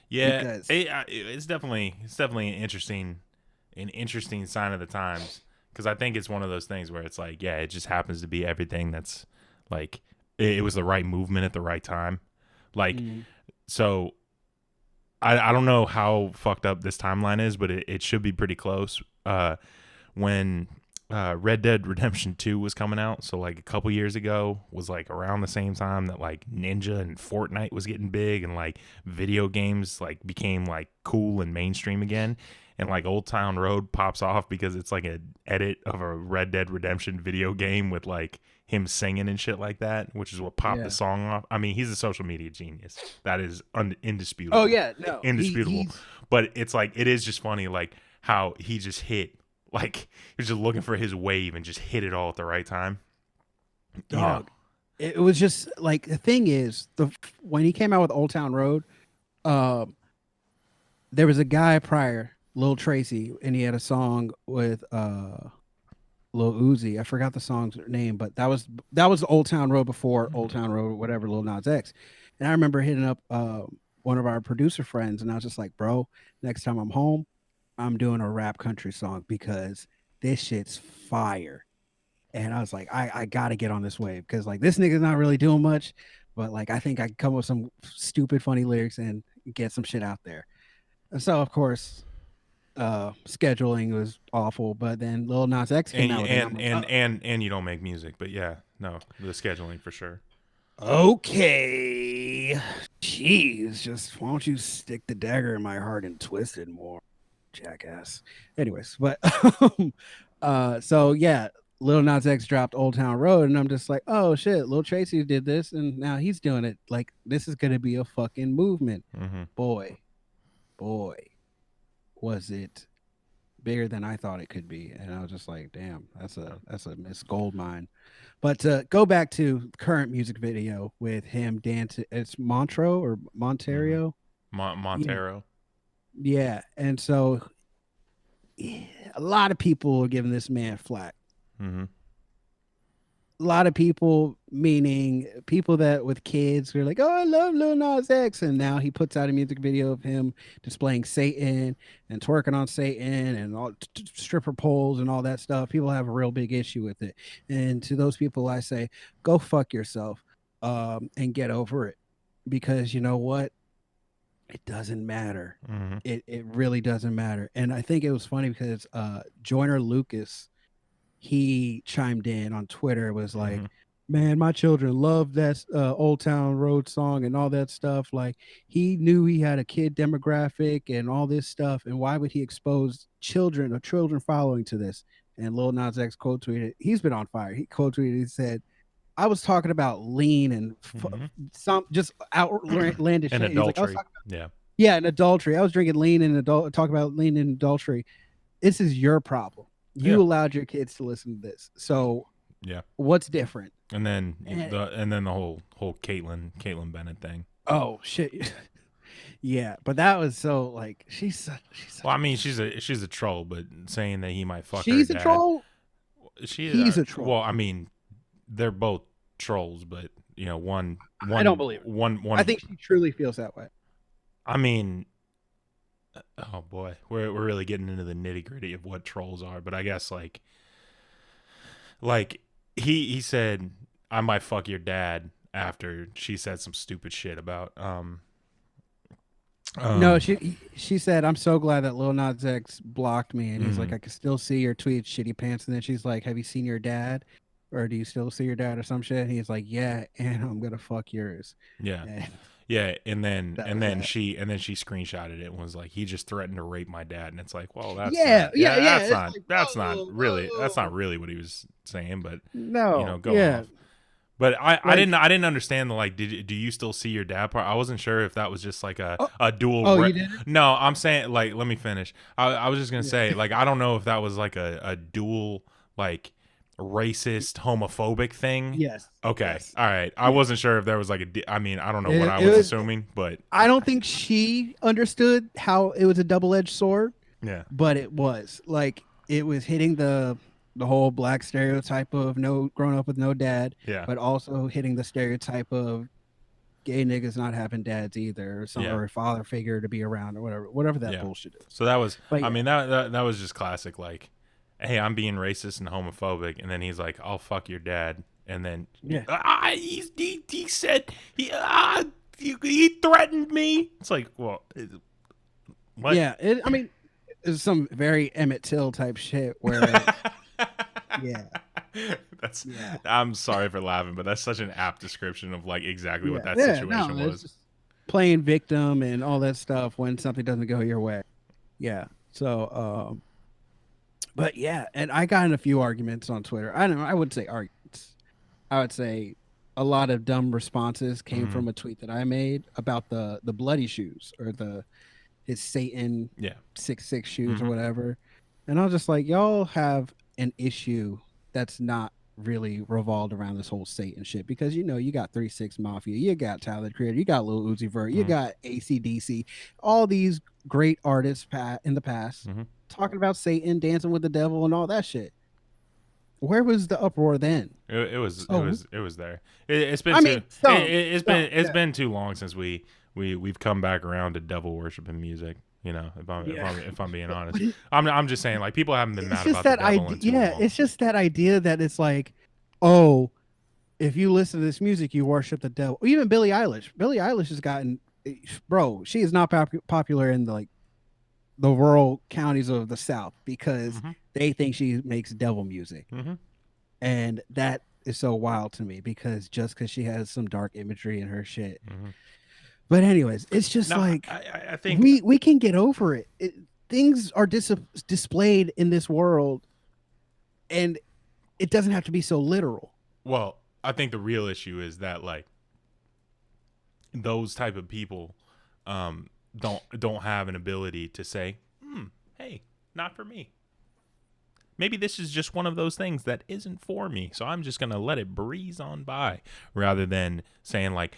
[SPEAKER 4] Yeah, it's definitely an interesting sign of the times, because I think it's one of those things where it's like, yeah, it just happens to be everything that's like it was the right movement at the right time. Like, so I don't know how fucked up this timeline is, but it should be pretty close. When Red Dead Redemption 2 was coming out, so like a couple years ago, was like around the same time that like Ninja and Fortnite was getting big, and like video games like became like cool and mainstream again. And like Old Town Road pops off because it's like an edit of a Red Dead Redemption video game with like him singing and shit like that, which is what popped the song off. I mean, he's a social media genius. That is indisputable.
[SPEAKER 6] Oh yeah, no,
[SPEAKER 4] indisputable. But it's like, it is just funny, like how he just hit, like he was just looking for his wave and just hit it all at the right time.
[SPEAKER 6] Dog. It was just like, the thing is, when he came out with Old Town Road, there was a guy prior, Lil Tracy, and he had a song with Lil Uzi. I forgot the song's name, but that was Old Town Road before Old Town Road, whatever, Lil Nas X. And I remember hitting up one of our producer friends, and I was just like, bro, next time I'm home, I'm doing a rap country song because this shit's fire. And I was like, I gotta get on this wave, because like this nigga's not really doing much, but like I think I can come with some stupid funny lyrics and get some shit out there. And so of course, scheduling was awful, but then Lil Nas X came out with
[SPEAKER 4] and you don't make music, but yeah, no, the scheduling for sure.
[SPEAKER 6] Okay, jeez, just why don't you stick the dagger in my heart and twist it more, jackass. Anyways, but so yeah, Lil Nas X dropped Old Town Road, and I'm just like, oh shit, Lil Tracy did this, and now he's doing it. Like, this is gonna be a fucking movement. Boy, was it bigger than I thought it could be. And I was just like, damn, that's a missed gold mine. But go back to current music video with him dancing. It's Montero or Montero.
[SPEAKER 4] Montero.
[SPEAKER 6] Yeah. And so a lot of people are giving this man flack. A lot of people, meaning people that with kids, who are like, oh, I love Lil Nas X. And now he puts out a music video of him displaying Satan and twerking on Satan and all stripper poles and all that stuff. People have a real big issue with it. And to those people, I say, go fuck yourself and get over it. Because you know what? It doesn't matter. It really doesn't matter. And I think it was funny because Joyner Lucas, he chimed in on Twitter, was like, man, my children love that Old Town Road song and all that stuff. Like, he knew he had a kid demographic and all this stuff, and why would he expose children or children following to this? And Lil Nas X quote tweeted, he's been on fire. He quote tweeted, he said, I was talking about lean and some just outlandish
[SPEAKER 4] and
[SPEAKER 6] shit.
[SPEAKER 4] adultery.
[SPEAKER 6] Like, yeah, and adultery. I was drinking lean and talking about lean and adultery. This is your problem. You allowed your kids to listen to this. So what's different?
[SPEAKER 4] And then the whole Caitlyn Bennett thing.
[SPEAKER 6] Oh shit. Yeah, but that was so like she's
[SPEAKER 4] well, I mean, she's a troll, but saying that he might fuck
[SPEAKER 6] she's
[SPEAKER 4] her dad.
[SPEAKER 6] A troll.
[SPEAKER 4] He's
[SPEAKER 6] a troll.
[SPEAKER 4] Well, I mean, they're both trolls, but you know, one
[SPEAKER 6] I don't believe it.
[SPEAKER 4] One
[SPEAKER 6] I think she truly feels that way.
[SPEAKER 4] I mean, oh boy, we're really getting into the nitty gritty of what trolls are, but I guess like he said, I might fuck your dad, after she said some stupid shit about
[SPEAKER 6] No,
[SPEAKER 4] Um,
[SPEAKER 6] she said, "I'm so glad that Lil Nas X blocked me," and he's like,
[SPEAKER 4] mhm,
[SPEAKER 6] "I can still see your tweets, shitty pants." And then she's like, "Have you seen your dad, or do you still see your dad, or some shit?" And he's like, "Yeah, and I'm gonna fuck yours."
[SPEAKER 4] yeah.
[SPEAKER 6] And
[SPEAKER 4] Yeah, and then
[SPEAKER 6] that
[SPEAKER 4] and
[SPEAKER 6] was
[SPEAKER 4] then
[SPEAKER 6] that.
[SPEAKER 4] she screenshotted it and was like, he just threatened to rape my dad, and it's like, well,
[SPEAKER 6] Yeah, yeah, yeah. It's like, whoa,
[SPEAKER 4] that's not
[SPEAKER 6] whoa.
[SPEAKER 4] really what he was saying, but
[SPEAKER 6] No,
[SPEAKER 4] go
[SPEAKER 6] yeah,
[SPEAKER 4] off. But
[SPEAKER 6] like,
[SPEAKER 4] I didn't understand the like, do you still see your dad part? I wasn't sure if that was just like
[SPEAKER 6] oh,
[SPEAKER 4] a dual.
[SPEAKER 6] oh, you did it?
[SPEAKER 4] No, I'm saying, like, let me finish. I was just gonna
[SPEAKER 6] Yeah,
[SPEAKER 4] say, like, I don't know if that was like a dual, like, racist homophobic thing.
[SPEAKER 6] yes,
[SPEAKER 4] Okay,
[SPEAKER 6] yes,
[SPEAKER 4] all right. I
[SPEAKER 6] yeah.
[SPEAKER 4] wasn't sure if there was like I mean, I don't know what
[SPEAKER 6] It,
[SPEAKER 4] I
[SPEAKER 6] it
[SPEAKER 4] was
[SPEAKER 6] was.
[SPEAKER 4] assuming, but
[SPEAKER 6] I don't think she understood how it was a double-edged sword,
[SPEAKER 4] yeah,
[SPEAKER 6] but it was like it was hitting the whole black stereotype of no growing up with no dad,
[SPEAKER 4] yeah,
[SPEAKER 6] but also hitting the stereotype of gay niggas not having dads either, or some
[SPEAKER 4] yeah,
[SPEAKER 6] or a father figure to be around, or whatever that
[SPEAKER 4] yeah.
[SPEAKER 6] bullshit is.
[SPEAKER 4] So that was,
[SPEAKER 6] But
[SPEAKER 4] I
[SPEAKER 6] yeah,
[SPEAKER 4] mean, that was just classic. Like, hey, I'm being racist and homophobic, and then he's like, I'll fuck your dad, and then
[SPEAKER 6] yeah,
[SPEAKER 4] he said he threatened me. It's like, well, what?
[SPEAKER 6] yeah. I mean, it's some very Emmett Till type shit where, yeah,
[SPEAKER 4] That's,
[SPEAKER 6] yeah,
[SPEAKER 4] I'm sorry for laughing, but that's such an apt description of like exactly what
[SPEAKER 6] yeah,
[SPEAKER 4] that
[SPEAKER 6] yeah. No,
[SPEAKER 4] situation
[SPEAKER 6] it's
[SPEAKER 4] was.
[SPEAKER 6] just playing victim and all that stuff when something doesn't go your way. Yeah. So, but yeah, and I got in a few arguments on Twitter. I don't know. I wouldn't say arguments. I would say a lot of dumb responses came
[SPEAKER 4] Hmm.
[SPEAKER 6] from a tweet that I made about the bloody shoes or the his Satan
[SPEAKER 4] Yeah.
[SPEAKER 6] 6 shoes or
[SPEAKER 4] Hmm.
[SPEAKER 6] whatever. And I was just like, y'all have an issue that's not really revolved around this whole Satan shit because you got 3 6 Mafia, you got Tyler Creator, you got Lil Uzi Vert, you
[SPEAKER 4] Hmm.
[SPEAKER 6] got ACDC, all these great artists in the past
[SPEAKER 4] Hmm.
[SPEAKER 6] talking about Satan, dancing with the devil, and all that shit. Where was the uproar then? So
[SPEAKER 4] It was there. It's been
[SPEAKER 6] I
[SPEAKER 4] too
[SPEAKER 6] mean, some,
[SPEAKER 4] it's
[SPEAKER 6] yeah,
[SPEAKER 4] been too long since we've come back around to devil worshiping music. You know,
[SPEAKER 6] yeah.
[SPEAKER 4] if I'm being honest,
[SPEAKER 6] But
[SPEAKER 4] I'm just saying, like, people haven't been
[SPEAKER 6] it's
[SPEAKER 4] mad
[SPEAKER 6] just
[SPEAKER 4] about the
[SPEAKER 6] that
[SPEAKER 4] devil
[SPEAKER 6] idea.
[SPEAKER 4] in too
[SPEAKER 6] Yeah,
[SPEAKER 4] long.
[SPEAKER 6] it's just that idea that it's like, oh, if you listen to this music, you worship the devil. Even Billie Eilish. Billie Eilish has gotten, bro. She is not popular in the rural counties of the South because
[SPEAKER 4] Hmm.
[SPEAKER 6] they think she makes devil music,
[SPEAKER 4] Hmm.
[SPEAKER 6] and that is so wild to me because just because she has some dark imagery in her shit.
[SPEAKER 4] Hmm.
[SPEAKER 6] But anyways, it's just
[SPEAKER 4] No,
[SPEAKER 6] like
[SPEAKER 4] I think,
[SPEAKER 6] we can get over it. Things are displayed in this world, and it doesn't have to be so literal.
[SPEAKER 4] well, I think the real issue is that, like, those type of people don't have an ability to say, hey, not for me. Maybe this is just one of those things that isn't for me, so I'm just gonna let it breeze on by, rather than saying, like,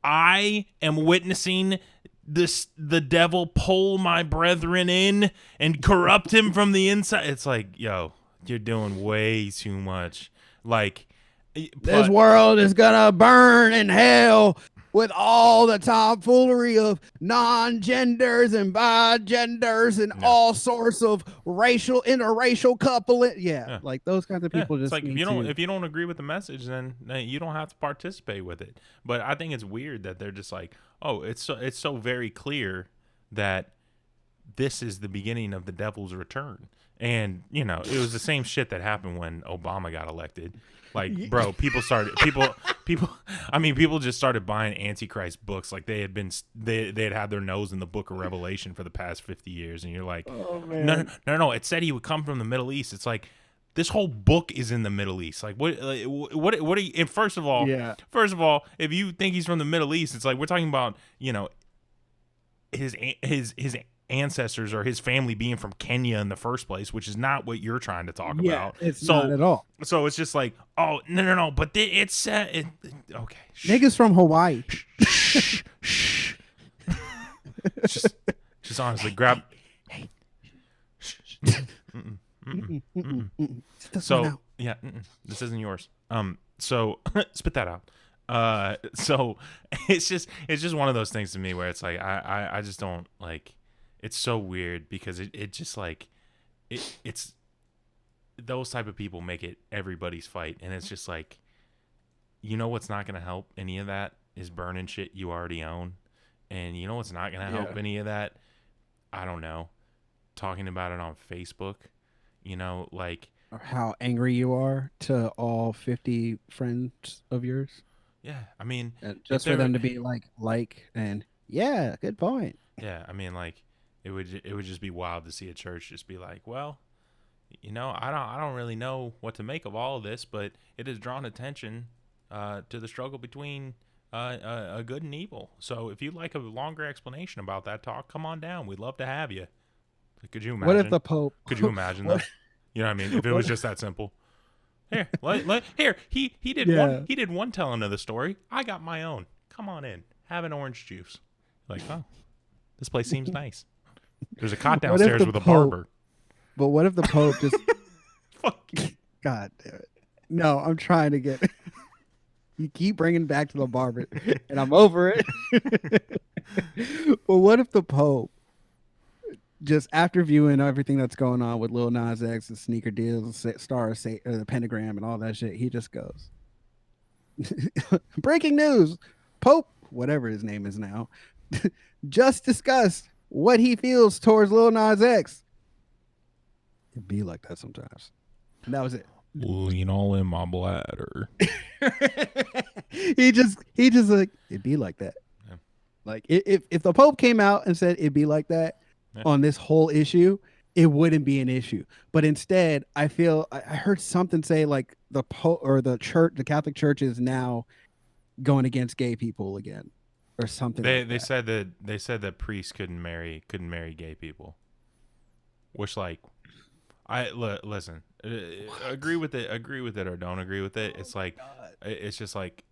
[SPEAKER 4] I am witnessing the devil pull my brethren in and corrupt him from the inside. It's like, yo, you're doing way too much. Like,
[SPEAKER 6] This
[SPEAKER 4] plus,
[SPEAKER 6] world is gonna burn in hell with all the tomfoolery of non-genders and bi-genders and
[SPEAKER 4] no.
[SPEAKER 6] all sorts of interracial coupling. Yeah,
[SPEAKER 4] Yeah.
[SPEAKER 6] like those kinds of
[SPEAKER 4] Yeah,
[SPEAKER 6] people
[SPEAKER 4] it's
[SPEAKER 6] just
[SPEAKER 4] like,
[SPEAKER 6] need to.
[SPEAKER 4] if you don't agree with the message, then you don't have to participate with it. But I think it's weird that they're just like, oh, it's so very clear that this is the beginning of the devil's return. And, it was the same shit that happened when Obama got elected. Like, bro, people I mean, people just started buying Antichrist books like they had had their nose in the book of Revelation for the past 50 years, and you're like,
[SPEAKER 6] Oh
[SPEAKER 4] no,
[SPEAKER 6] man.
[SPEAKER 4] no, no, it said he would come from the Middle East. It's like, this whole book is in the Middle East. Like, what are you, and
[SPEAKER 6] Yeah.
[SPEAKER 4] first of all, if you think he's from the Middle East, it's like, we're talking about, his ancestors or his family being from Kenya in the first place, which is not what you're trying to talk
[SPEAKER 6] Yeah,
[SPEAKER 4] about.
[SPEAKER 6] it's not
[SPEAKER 4] So
[SPEAKER 6] at all.
[SPEAKER 4] so it's just like, oh, no, no, no, but okay.
[SPEAKER 6] Niggas from Hawaii.
[SPEAKER 4] Shh, shh. just just honestly grab. Mm-mm, mm-mm, mm-mm.
[SPEAKER 6] Sit this one
[SPEAKER 4] So
[SPEAKER 6] out.
[SPEAKER 4] yeah, this isn't yours. So spit that out. So it's just one of those things to me where it's like, I just don't like. It's so weird because it just like it's those type of people make it everybody's fight, and it's just like, what's not gonna help any of that is burning shit you already own. And you know what's not going to help any of that? I don't know. Talking about it on Facebook, you know, like
[SPEAKER 6] Or how angry you are to all 50 friends of yours.
[SPEAKER 4] yeah, I mean,
[SPEAKER 6] Just for them to be like, and yeah, good point.
[SPEAKER 4] yeah, I mean, like it would just be wild to see a church just be like, well, you know, I don't really know what to make of all of this, but it has drawn attention to the struggle between a good and evil. So if you'd like a longer explanation about that talk, come on down. We'd love to have you. Could you imagine?
[SPEAKER 6] What if the Pope?
[SPEAKER 4] Could you imagine though? You know what I mean? If it was just that simple. Here, here. He did one telling of the story. I got my own. Come on in. Have an orange juice. Like, oh, this place seems nice. There's a cot downstairs with a barber.
[SPEAKER 6] But what if the Pope just?
[SPEAKER 4] Fuck.
[SPEAKER 6] God damn it! No, I'm trying to get. You keep bringing back to the barber, and I'm over it. But what if the Pope, just after viewing everything that's going on with Lil Nas X and sneaker deals, the pentagram, and all that shit, he just goes, "Breaking news: Pope, whatever his name is now, just discussed what he feels towards Lil Nas X." It'd be like that sometimes. And that was it.
[SPEAKER 4] Lean all in my bladder.
[SPEAKER 6] he just like, it'd be like that.
[SPEAKER 4] Yeah.
[SPEAKER 6] Like if the Pope came out and said it'd be like that on this whole issue, it wouldn't be an issue. But instead, I heard something say like the Pope or the Catholic Church is now going against gay people again, or something.
[SPEAKER 4] They said that priests couldn't marry gay people, which like. Listen. Agree with it or don't agree with it. It's like, it's just like,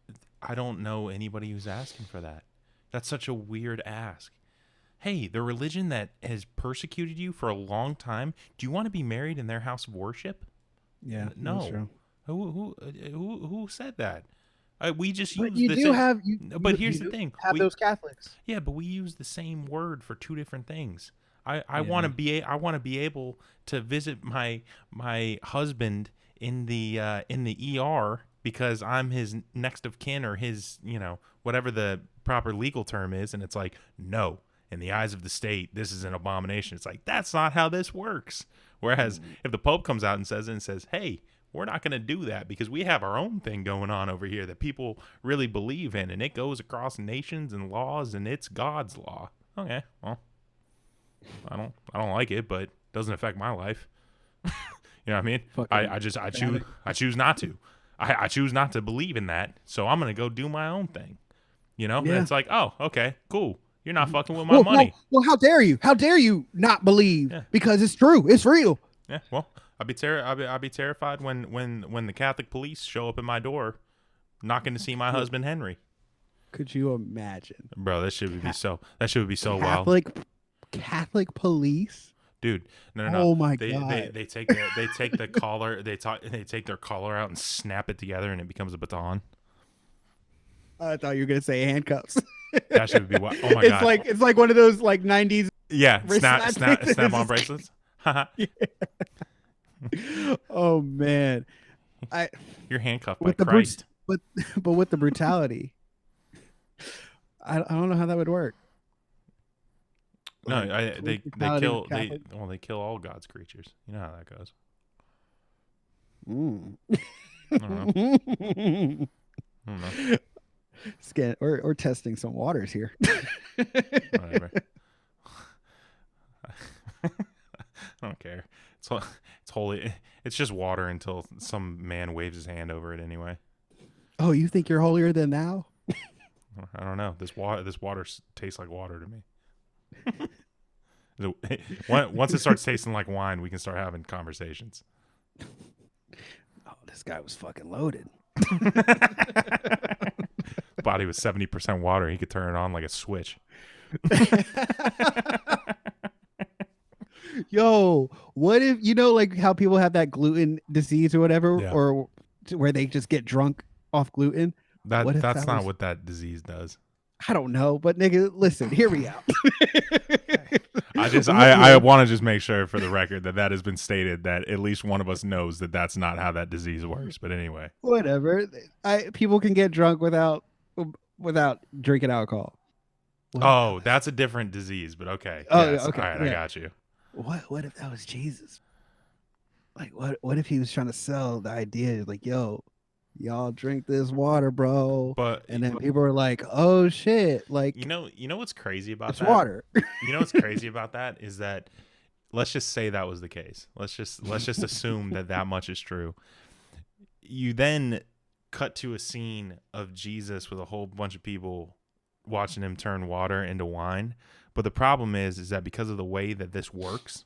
[SPEAKER 4] I don't know anybody who's asking for that. That's such a weird ask. Hey, the religion that has persecuted you for a long time, do you want to be married in their house of worship?
[SPEAKER 6] Yeah,
[SPEAKER 4] no.
[SPEAKER 6] That's true.
[SPEAKER 4] Who said that? We just
[SPEAKER 6] but
[SPEAKER 4] use
[SPEAKER 6] but
[SPEAKER 4] here's the thing.
[SPEAKER 6] Those Catholics.
[SPEAKER 4] Yeah, but we use the same word for two different things. I want to be able to visit my husband in the ER because I'm his next of kin or his, you know, whatever the proper legal term is, and it's like, no, in the eyes of the state, this is an abomination. It's like, that's not how this works. Whereas if the Pope comes out and says, hey, we're not going to do that because we have our own thing going on over here that people really believe in, and it goes across nations and laws, and it's God's law. Okay, well. I don't like it, but it doesn't affect my life. You know what I mean? I choose not to. I choose not to believe in that, so I'm gonna go do my own thing. You know? Yeah. And it's like, oh, okay, cool. You're not fucking with my money.
[SPEAKER 6] Well, how dare you? How dare you not believe? Yeah. Because it's true. It's real.
[SPEAKER 4] Yeah. Well, I'd be terrified when the Catholic police show up at my door, knocking to see my husband Henry.
[SPEAKER 6] Could you imagine,
[SPEAKER 4] bro? That shit would be so wild.
[SPEAKER 6] Catholic police,
[SPEAKER 4] dude. No.
[SPEAKER 6] Oh my god.
[SPEAKER 4] They take the collar. They take their collar out and snap it together, and it becomes a baton.
[SPEAKER 6] I thought you were gonna say handcuffs.
[SPEAKER 4] That should be what. Oh my god.
[SPEAKER 6] It's like one of those like 90s.
[SPEAKER 4] Yeah, snap on bracelets.
[SPEAKER 6] Oh man,
[SPEAKER 4] you're handcuffed by Christ.
[SPEAKER 6] But with the brutality, I don't know how that would work.
[SPEAKER 4] No, they kill all God's creatures. You know how that goes. I don't know.
[SPEAKER 6] Scan or testing some waters here.
[SPEAKER 4] Whatever. I don't care. It's holy. It's just water until some man waves his hand over it anyway.
[SPEAKER 6] Oh, you think you're holier than thou?
[SPEAKER 4] I don't know. This water tastes like water to me. Once it starts tasting like wine, we can start having conversations.
[SPEAKER 6] Oh, this guy was fucking loaded.
[SPEAKER 4] Body was 70% water. He could turn it on like a switch.
[SPEAKER 6] Yo, what if, you know, like how people have that gluten disease or whatever, or where they just get drunk off gluten?
[SPEAKER 4] That's not what that disease does.
[SPEAKER 6] I don't know, but nigga, listen, hear me out.
[SPEAKER 4] I want to just make sure for the record that has been stated, that at least one of us knows that that's not how that disease works. But anyway,
[SPEAKER 6] whatever. People can get drunk without drinking alcohol.
[SPEAKER 4] Oh, that's a different disease, but okay.
[SPEAKER 6] Oh,
[SPEAKER 4] Yes.
[SPEAKER 6] okay,
[SPEAKER 4] All right, I
[SPEAKER 6] yeah.
[SPEAKER 4] got you.
[SPEAKER 6] What if that was Jesus? Like, what if he was trying to sell the idea, like, yo, y'all drink this water, bro,
[SPEAKER 4] But
[SPEAKER 6] and then people are like, oh shit, like
[SPEAKER 4] you know what's crazy about
[SPEAKER 6] it's
[SPEAKER 4] that?
[SPEAKER 6] water.
[SPEAKER 4] You know what's crazy about that is that let's just say that was the case. Let's just assume that much is true. You then cut to a scene of Jesus with a whole bunch of people watching him turn water into wine. But the problem is that because of the way that this works,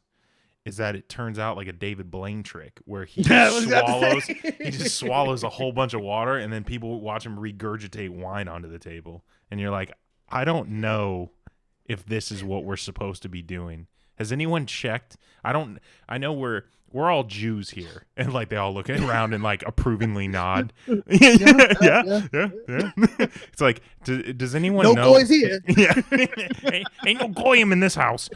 [SPEAKER 4] is that it turns out like a David Blaine trick where he
[SPEAKER 6] I was about to
[SPEAKER 4] swallows
[SPEAKER 6] say.
[SPEAKER 4] he just swallows a whole bunch of water and then people watch him regurgitate wine onto the table. And you're like, I don't know if this is what we're supposed to be doing. Has anyone checked? I know we're all Jews here. And like they all look around and like approvingly nod. Yeah. It's like, does anyone
[SPEAKER 6] No
[SPEAKER 4] know?
[SPEAKER 6] boys here.
[SPEAKER 4] Yeah. ain't no goyim in this house.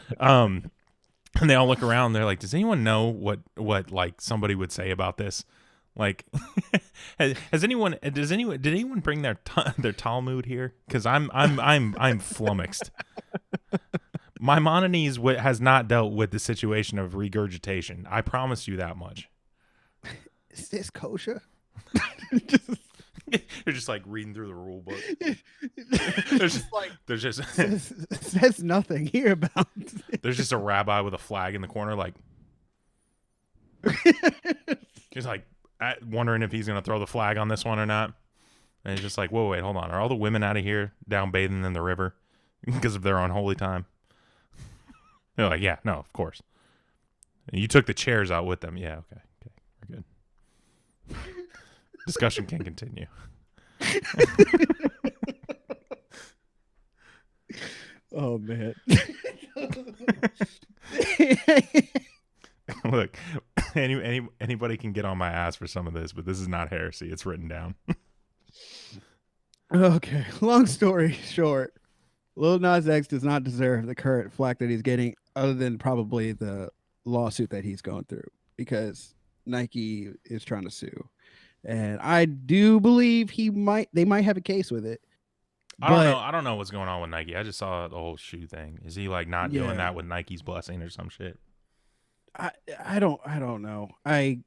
[SPEAKER 4] And they all look around. They're like, "Does anyone know what like somebody would say about this? Like, has anyone? Did anyone bring their Talmud here? Because I'm flummoxed. Maimonides has not dealt with the situation of regurgitation. I promise you that much.
[SPEAKER 6] Is this kosher?
[SPEAKER 4] They're just like reading through the rule book. There's just
[SPEAKER 6] says nothing here about.
[SPEAKER 4] There's just a rabbi with a flag in the corner, like he's like wondering if he's gonna throw the flag on this one or not. And he's just like, whoa, wait, hold on. Are all the women out of here down bathing in the river because of their unholy time? They're like, yeah, no, of course. And you took the chairs out with them. Yeah, okay, we're good. Discussion can continue.
[SPEAKER 6] Oh man.
[SPEAKER 4] Look, anybody can get on my ass for some of this, but this is not heresy. It's written down.
[SPEAKER 6] Okay, long story short, Lil Nas X does not deserve the current flack that he's getting, other than probably the lawsuit that he's going through, because Nike is trying to sue. And I do believe they might have a case with it.
[SPEAKER 4] I don't know what's going on with Nike. I just saw the whole shoe thing. Is he like not doing
[SPEAKER 6] Yeah.
[SPEAKER 4] that with Nike's blessing or some shit?
[SPEAKER 6] I don't know. I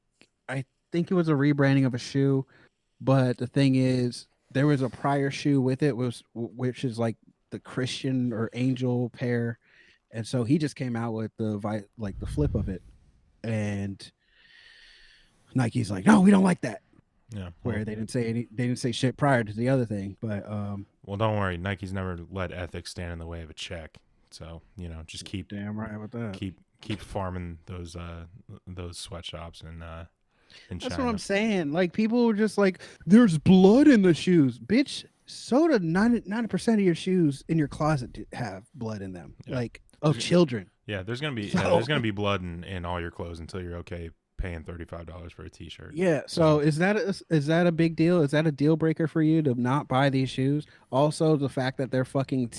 [SPEAKER 6] think it was a rebranding of a shoe, but the thing is, there was a prior shoe with it, which is like the Christian or Angel pair, and so he just came out with the flip of it, and Nike's like, no, we don't like that.
[SPEAKER 4] Yeah.
[SPEAKER 6] Where they didn't say shit prior to the other thing, but
[SPEAKER 4] well, don't worry. Nike's never let ethics stand in the way of a check. So, just keep
[SPEAKER 6] damn right with that.
[SPEAKER 4] Keep farming those sweatshops in China.
[SPEAKER 6] That's what I'm saying. Like, people were just like, there's blood in the shoes. Bitch, so do 90% of your shoes in your closet have blood in them.
[SPEAKER 4] Yeah.
[SPEAKER 6] Like, of children.
[SPEAKER 4] Yeah, there's gonna be blood in all your clothes until you're okay paying $35 for a t-shirt.
[SPEAKER 6] Yeah. So is that a big deal? Is that a deal breaker for you to not buy these shoes? Also, the fact that they're fucking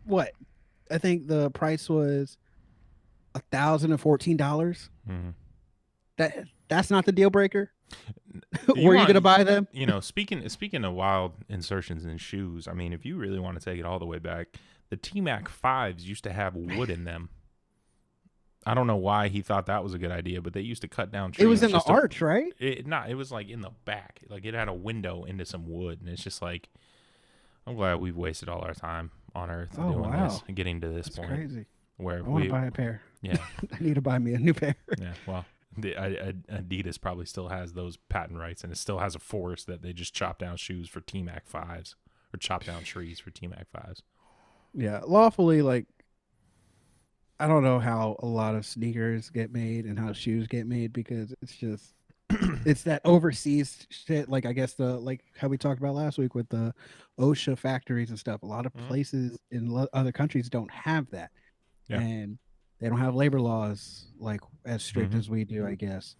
[SPEAKER 6] what? I think the price was $1,014.
[SPEAKER 4] Mm-hmm.
[SPEAKER 6] That's not the deal breaker. Were you gonna buy them?
[SPEAKER 4] Speaking of wild insertions in shoes, I mean, if you really want to take it all the way back, the T-Mac 5s used to have wood in them. I don't know why he thought that was a good idea, but they used to cut down trees.
[SPEAKER 6] It was in the arch, right?
[SPEAKER 4] It was like in the back. Like it had a window into some wood, and it's just like, I'm glad we've wasted all our time on Earth doing this and getting to this point.
[SPEAKER 6] Crazy.
[SPEAKER 4] Where
[SPEAKER 6] I want to buy a pair.
[SPEAKER 4] Yeah.
[SPEAKER 6] I need to buy me a new pair.
[SPEAKER 4] Yeah, well, Adidas probably still has those patent rights, and it still has a forest that they just chop down shoes for T-Mac 5s, or chop down trees for T-Mac 5s.
[SPEAKER 6] Yeah, lawfully, like, I don't know how a lot of sneakers get made and how shoes get made, because it's just it's that overseas shit. Like, I guess like how we talked about last week with the OSHA factories and stuff. A lot of places in other countries don't have that, and they don't have labor laws like as strict as we do, I guess.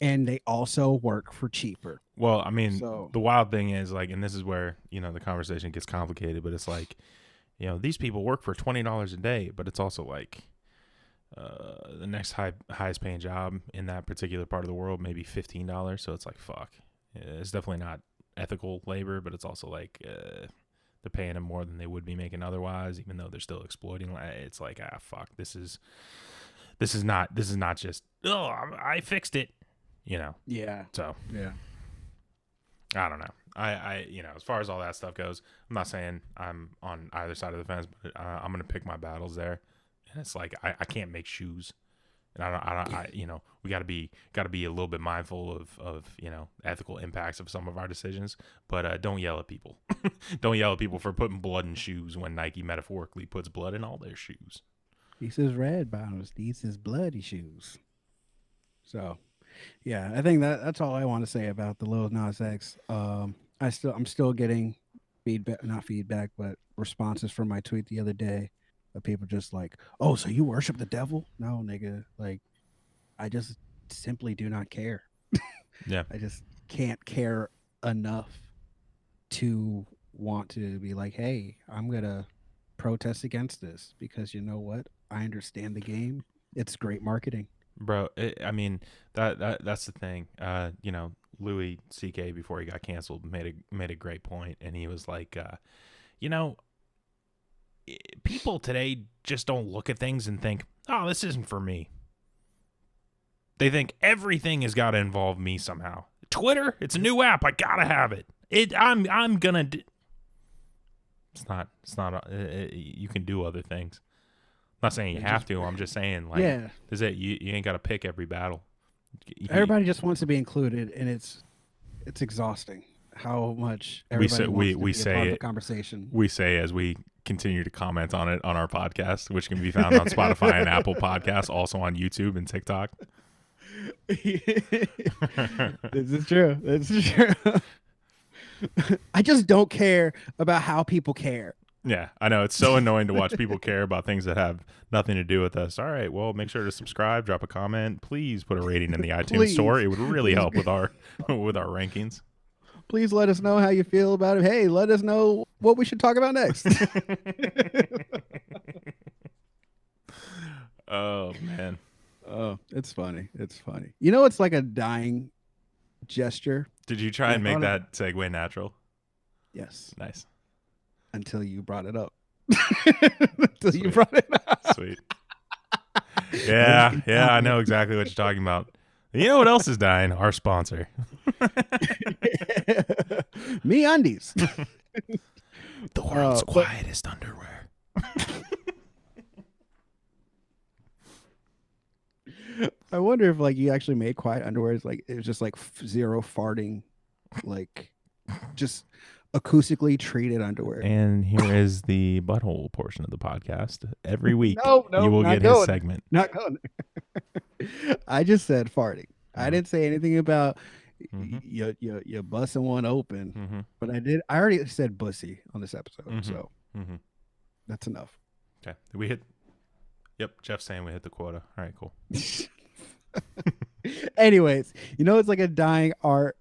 [SPEAKER 6] And they also work for cheaper.
[SPEAKER 4] Well, I mean, the wild thing is, like, and this is where, the conversation gets complicated, but it's like, these people work for $20 a day, but it's also like the next highest paying job in that particular part of the world, maybe $15. So it's like, fuck. It's definitely not ethical labor, but it's also like they're paying them more than they would be making otherwise, even though they're still exploiting. It's like, fuck, this is not just, oh, I fixed it,
[SPEAKER 6] Yeah.
[SPEAKER 4] So
[SPEAKER 6] Yeah.
[SPEAKER 4] I don't know. I as far as all that stuff goes, I'm not saying I'm on either side of the fence, but I'm gonna pick my battles there. And it's like I can't make shoes, and we gotta be a little bit mindful of ethical impacts of some of our decisions. But don't yell at people. Don't yell at people for putting blood in shoes when Nike metaphorically puts blood in all their shoes.
[SPEAKER 6] He says red bottoms. These is bloody shoes. So, yeah, I think that's all I want to say about the Lil Nas X. I'm still getting not feedback, but responses from my tweet the other day of people just like, "Oh, so you worship the devil?" No, nigga. Like, I just simply do not care.
[SPEAKER 4] Yeah,
[SPEAKER 6] I just can't care enough to want to be like, "Hey, I'm gonna protest against this," because you know what? I understand the game. It's great marketing.
[SPEAKER 4] bro. I mean that's the thing. Louis C.K. before he got canceled made a great point, and he was like, people today just don't look at things and think, oh, this isn't for me. They think everything has got to involve me somehow. Twitter, it's a new app. I gotta have it. I'm gonna. It's not. You can do other things. I'm not saying you have to. I'm just saying, like,
[SPEAKER 6] Yeah.
[SPEAKER 4] is it you ain't got to pick every battle.
[SPEAKER 6] Everybody just wants to be included, and it's exhausting how much everybody wants to be a part of the conversation.
[SPEAKER 4] We say as we continue to comment on it on our podcast, which can be found on Spotify and Apple Podcasts, also on YouTube and TikTok.
[SPEAKER 6] This is true. This is true. I just don't care about how people care.
[SPEAKER 4] Yeah, I know. It's so annoying to watch people care about things that have nothing to do with us. All right, well, make sure to subscribe, drop a comment. Please put a rating in the iTunes store. It would really help with our rankings.
[SPEAKER 6] Please let us know how you feel about it. Hey, let us know what we should talk about next.
[SPEAKER 4] Oh, man.
[SPEAKER 6] Oh, it's funny. It's funny. You know, it's like a dying gesture.
[SPEAKER 4] Did you try and make that segue natural?
[SPEAKER 6] Yes.
[SPEAKER 4] Nice.
[SPEAKER 6] Until you brought it up. You brought it up.
[SPEAKER 4] Sweet. Yeah, I know exactly what you're talking about. You know what else is dying? Our sponsor.
[SPEAKER 6] Me undies.
[SPEAKER 4] The world's quietest underwear.
[SPEAKER 6] I wonder if like you actually made quiet underwear. It's like it was just like zero farting, like just acoustically treated underwear.
[SPEAKER 4] And here is the butthole portion of the podcast. Every week,
[SPEAKER 6] No,
[SPEAKER 4] you will get his segment.
[SPEAKER 6] Not going. I just said farting. I didn't say anything about you busting one open, but I already said bussy on this episode, so that's enough.
[SPEAKER 4] Okay, we hit. Yep, Jeff's saying we hit the quota. All right, cool.
[SPEAKER 6] Anyways, it's like a dying art.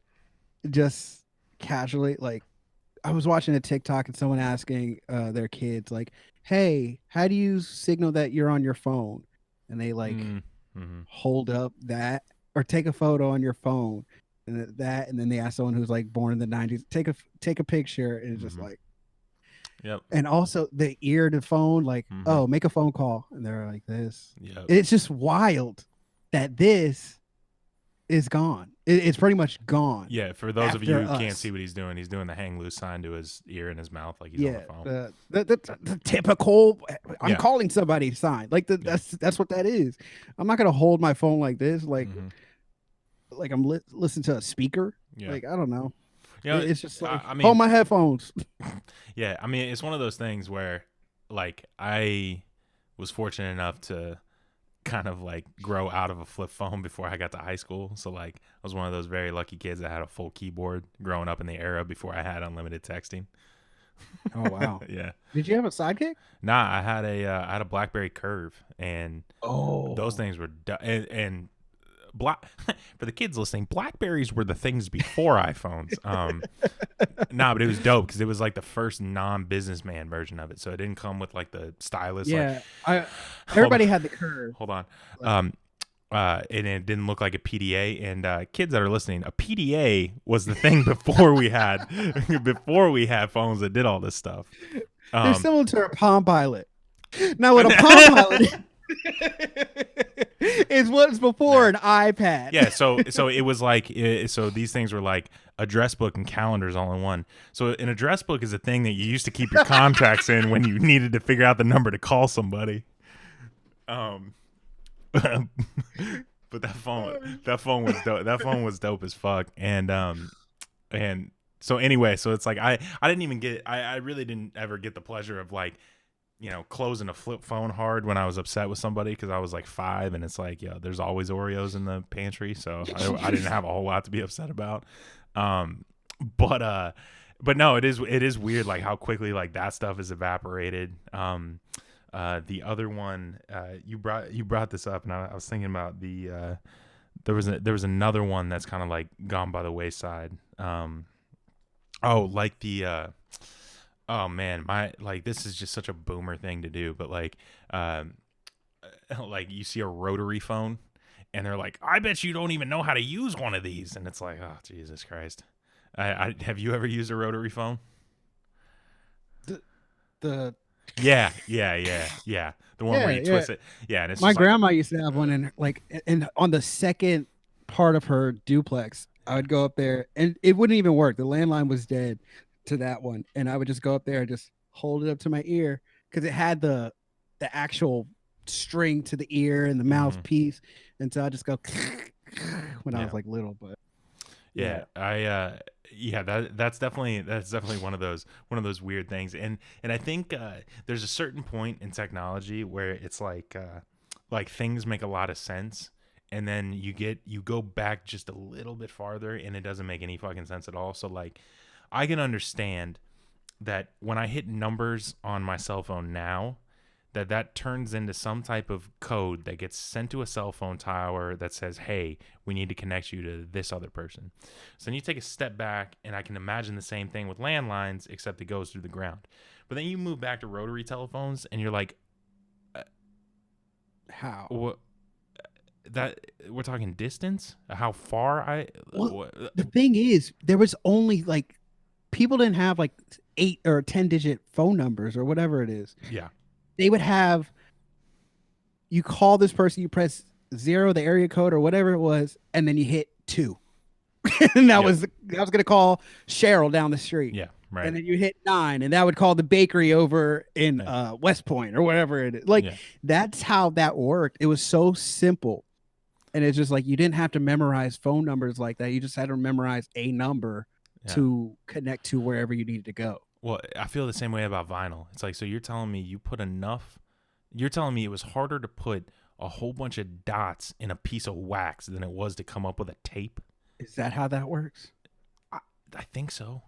[SPEAKER 6] Just casually, like I was watching a TikTok and someone asking their kids, like, "Hey, how do you signal that you're on your phone?" And they like hold up that or take a photo on your phone, and and then they ask someone who's like born in the 90s, take a picture, and it's just like.
[SPEAKER 4] Yep.
[SPEAKER 6] And also the ear to phone, like, oh, make a phone call. And they're like this.
[SPEAKER 4] Yep.
[SPEAKER 6] It's just wild that this is gone. It's pretty much gone.
[SPEAKER 4] Yeah, for those of you who can't see what he's doing the hang loose sign to his ear and his mouth like he's on the phone.
[SPEAKER 6] The typical I'm calling somebody sign. Like that's what that is. I'm not gonna hold my phone like this, like I'm listening to a speaker.
[SPEAKER 4] Yeah.
[SPEAKER 6] Like I don't know. It's just like hold my headphones.
[SPEAKER 4] Yeah, I mean, it's one of those things where, like, I was fortunate enough to kind of like grow out of a flip phone before I got to high school. So like, I was one of those very lucky kids that had a full keyboard growing up in the era before I had unlimited texting.
[SPEAKER 6] Oh wow!
[SPEAKER 4] Yeah.
[SPEAKER 6] Did you have a sidekick?
[SPEAKER 4] Nah, I had a BlackBerry Curve, and those things were and for the kids listening, Blackberries were the things before iPhones. But it was dope because it was like the first non-businessman version of it, so it didn't come with like the stylus.
[SPEAKER 6] Yeah, everybody had the Curve.
[SPEAKER 4] Hold on. and it didn't look like a PDA. And kids that are listening, a PDA was the thing before we had phones that did all this stuff.
[SPEAKER 6] They're similar to a Palm Pilot. Now, what a Palm Pilot is what's before an iPad.
[SPEAKER 4] Yeah, so it was like so these things were like address book and calendars all in one. So an address book is a thing that you used to keep your contacts in when you needed to figure out the number to call somebody. But that phone was dope. That phone was dope as fuck. And so anyway, so it's like I didn't even get I really didn't ever get the pleasure of like, you know, closing a flip phone hard when I was upset with somebody because I was like 5 and it's like, yeah, there's always Oreos in the pantry, so I didn't have a whole lot to be upset about. But no, it is weird like how quickly like that stuff is evaporated. The other one, you brought this up, and I was thinking about the there was another one that's kind of like gone by the wayside. Oh man, this is just such a boomer thing to do, but like you see a rotary phone, and they're like, I bet you don't even know how to use one of these, and it's like, oh Jesus Christ. I have you ever used a rotary phone?
[SPEAKER 6] The
[SPEAKER 4] Yeah. The one where you twist it. Yeah, and it's
[SPEAKER 6] my
[SPEAKER 4] just
[SPEAKER 6] grandma used to have one, and on the second part of her duplex, I would go up there, and it wouldn't even work. The landline was dead to that one, and I would just go up there and just hold it up to my ear because it had the actual string to the ear and the mouthpiece, and so I just go when I was like little, but
[SPEAKER 4] that's definitely one of those weird things, and I think there's a certain point in technology where it's like things make a lot of sense, and then you go back just a little bit farther and it doesn't make any fucking sense at all. So like I can understand that when I hit numbers on my cell phone now, that turns into some type of code that gets sent to a cell phone tower that says, hey, we need to connect you to this other person. So then you take a step back, and I can imagine the same thing with landlines, except it goes through the ground. But then you move back to rotary telephones, and you're like,
[SPEAKER 6] how?
[SPEAKER 4] What? That we're talking distance? How far?
[SPEAKER 6] The thing is, there was only like people didn't have like 8 or 10 digit phone numbers or whatever it is.
[SPEAKER 4] Yeah.
[SPEAKER 6] They would have, you call this person, you press 0, the area code or whatever it was, and then you hit 2. And I was going to call Cheryl down the street.
[SPEAKER 4] Yeah, right.
[SPEAKER 6] And then you hit 9, and that would call the bakery over in West Point or whatever it is. Like, that's how that worked. It was so simple. And it's just like, you didn't have to memorize phone numbers like that. You just had to memorize a number to connect to wherever you needed to go.
[SPEAKER 4] Well, I feel the same way about vinyl. It's like, so you're telling me it was harder to put a whole bunch of dots in a piece of wax than it was to come up with a tape?
[SPEAKER 6] Is that how that works?
[SPEAKER 4] I think so.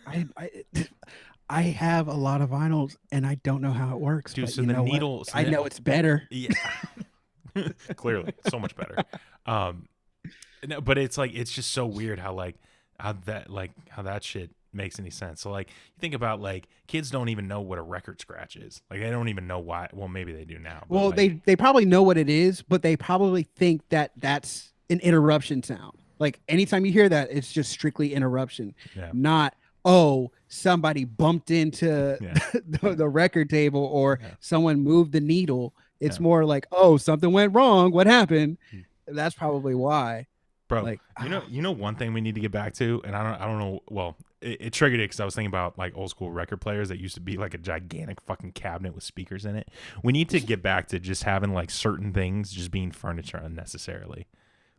[SPEAKER 6] I have a lot of vinyls, and I don't know how it works.
[SPEAKER 4] Dude,
[SPEAKER 6] but
[SPEAKER 4] so the needle...
[SPEAKER 6] I know it's better.
[SPEAKER 4] Yeah. Clearly, so much better. No, but it's like, it's just so weird how that shit makes any sense. So like, you think about like, kids don't even know what a record scratch is. Like, they don't even know why. Well, maybe they do now.
[SPEAKER 6] Well, like, they probably know what it is, but they probably think that that's an interruption sound. Like, anytime you hear that, it's just strictly interruption, not, oh, somebody bumped into the record table or someone moved the needle. It's more like, oh, something went wrong. What happened? That's probably why.
[SPEAKER 4] Bro,
[SPEAKER 6] like,
[SPEAKER 4] you know one thing we need to get back to, and I don't know. Well, it triggered it because I was thinking about like old school record players that used to be like a gigantic fucking cabinet with speakers in it. We need to get back to just having like certain things just being furniture unnecessarily,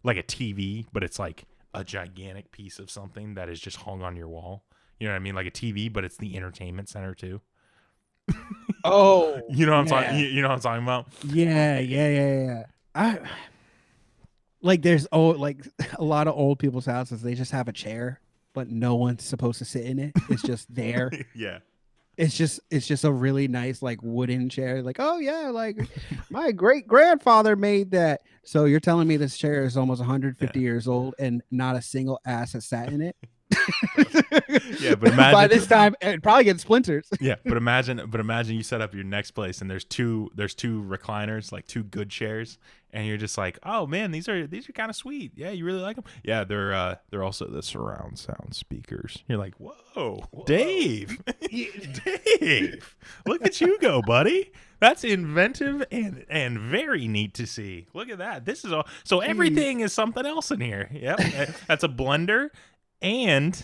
[SPEAKER 4] like a TV, but it's like a gigantic piece of something that is just hung on your wall. You know what I mean? Like a TV, but it's the entertainment center too.
[SPEAKER 6] Oh,
[SPEAKER 4] you know what I'm talking. You know what I'm talking about?
[SPEAKER 6] Yeah. Like, there's like a lot of old people's houses. They just have a chair, but no one's supposed to sit in it. It's just there.
[SPEAKER 4] Yeah.
[SPEAKER 6] It's just a really nice like wooden chair. Like, oh yeah, like my great grandfather made that. So you're telling me this chair is almost 150 years old and not a single ass has sat in it?
[SPEAKER 4] Yeah, but imagine
[SPEAKER 6] by this time it probably gets splinters.
[SPEAKER 4] Yeah, but imagine you set up your next place and there's two recliners, like two good chairs, and you're just like, oh man, these are kind of sweet. Yeah, you really like them. Yeah, they're also the surround sound speakers. You're like, whoa. Dave, Dave, look at you go, buddy. That's inventive and very neat to see. Look at that. This is all. So everything is something else in here. Yep, that's a blender and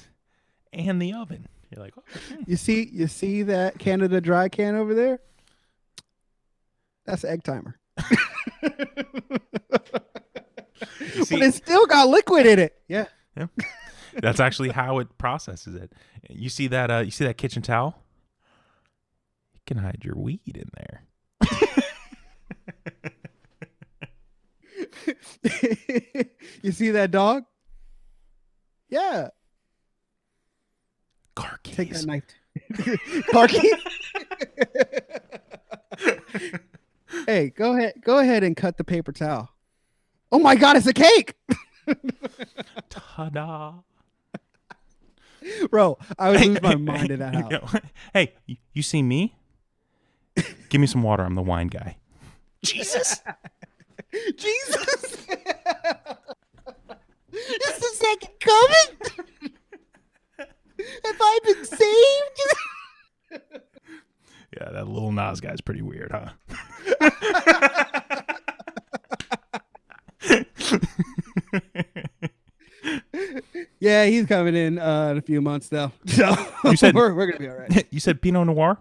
[SPEAKER 4] the oven. You're like, oh,
[SPEAKER 6] You see that Canada Dry can over there? That's an egg timer. But it's still got liquid in it. Yeah.
[SPEAKER 4] That's actually how it processes it. You see that kitchen towel? You can hide your weed in there.
[SPEAKER 6] You see that dog? Yeah.
[SPEAKER 4] Car keys.
[SPEAKER 6] Take that knife. Car keys? Hey, go ahead and cut the paper towel. Oh my God, it's a cake.
[SPEAKER 4] Ta-da.
[SPEAKER 6] Bro, I would lose my mind in that house.
[SPEAKER 4] Hey, you see me? Give me some water. I'm the wine guy. Jesus.
[SPEAKER 6] Jesus. It's the second coming. Have I been saved?
[SPEAKER 4] Yeah, that Lil Nas guy's pretty weird, huh?
[SPEAKER 6] Yeah, he's coming in a few months though. So
[SPEAKER 4] You said-
[SPEAKER 6] we're gonna be all right.
[SPEAKER 4] You said Pinot Noir?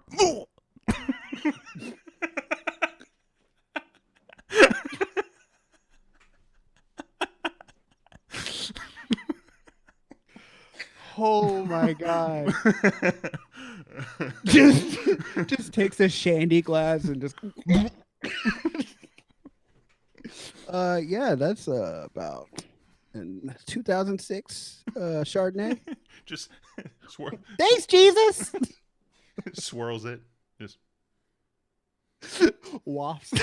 [SPEAKER 6] Oh my God. just takes a shandy glass and just yeah, that's about in 2006 Chardonnay.
[SPEAKER 4] Just
[SPEAKER 6] Thanks, Jesus.
[SPEAKER 4] swirls it. Just
[SPEAKER 6] Wafts.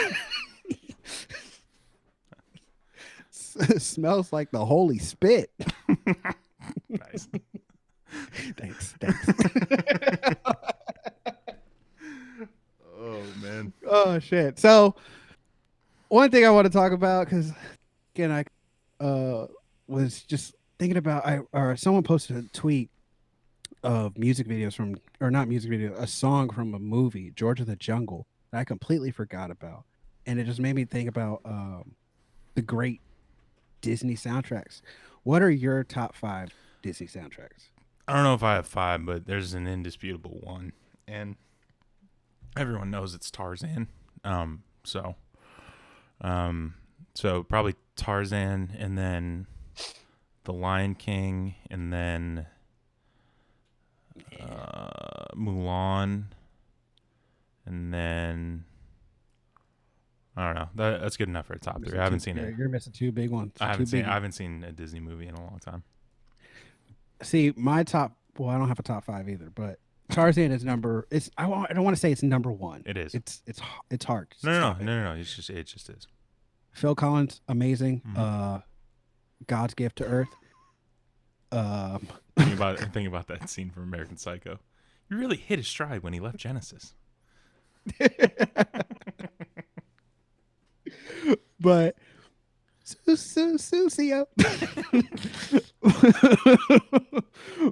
[SPEAKER 6] Smells like the holy spit.
[SPEAKER 4] nice.
[SPEAKER 6] Thanks.
[SPEAKER 4] Oh man.
[SPEAKER 6] Oh shit. So one thing I want to talk about, because again I was just thinking about or someone posted a tweet of music videos from, or not music video, a song from a movie, George of the Jungle, that I completely forgot about. And it just made me think about the great Disney soundtracks. What are your top 5 Disney soundtracks?
[SPEAKER 4] I don't know if I have 5, but there's an indisputable one, and everyone knows it's Tarzan. So probably Tarzan, and then The Lion King, and then Mulan, and then I don't know. That's good enough for a top 3. I haven't seen it.
[SPEAKER 6] You're missing 2 big ones.
[SPEAKER 4] I haven't seen a Disney movie in a long time.
[SPEAKER 6] See, my top. Well, I don't have a top 5 either, but Tarzan is number. It's. I don't want to say it's number 1.
[SPEAKER 4] It is.
[SPEAKER 6] It's hard.
[SPEAKER 4] No. It just is.
[SPEAKER 6] Phil Collins, amazing.
[SPEAKER 4] Mm-hmm.
[SPEAKER 6] God's gift to Earth.
[SPEAKER 4] Think about that scene from American Psycho. You really hit his stride when he left Genesis.
[SPEAKER 6] But Susio.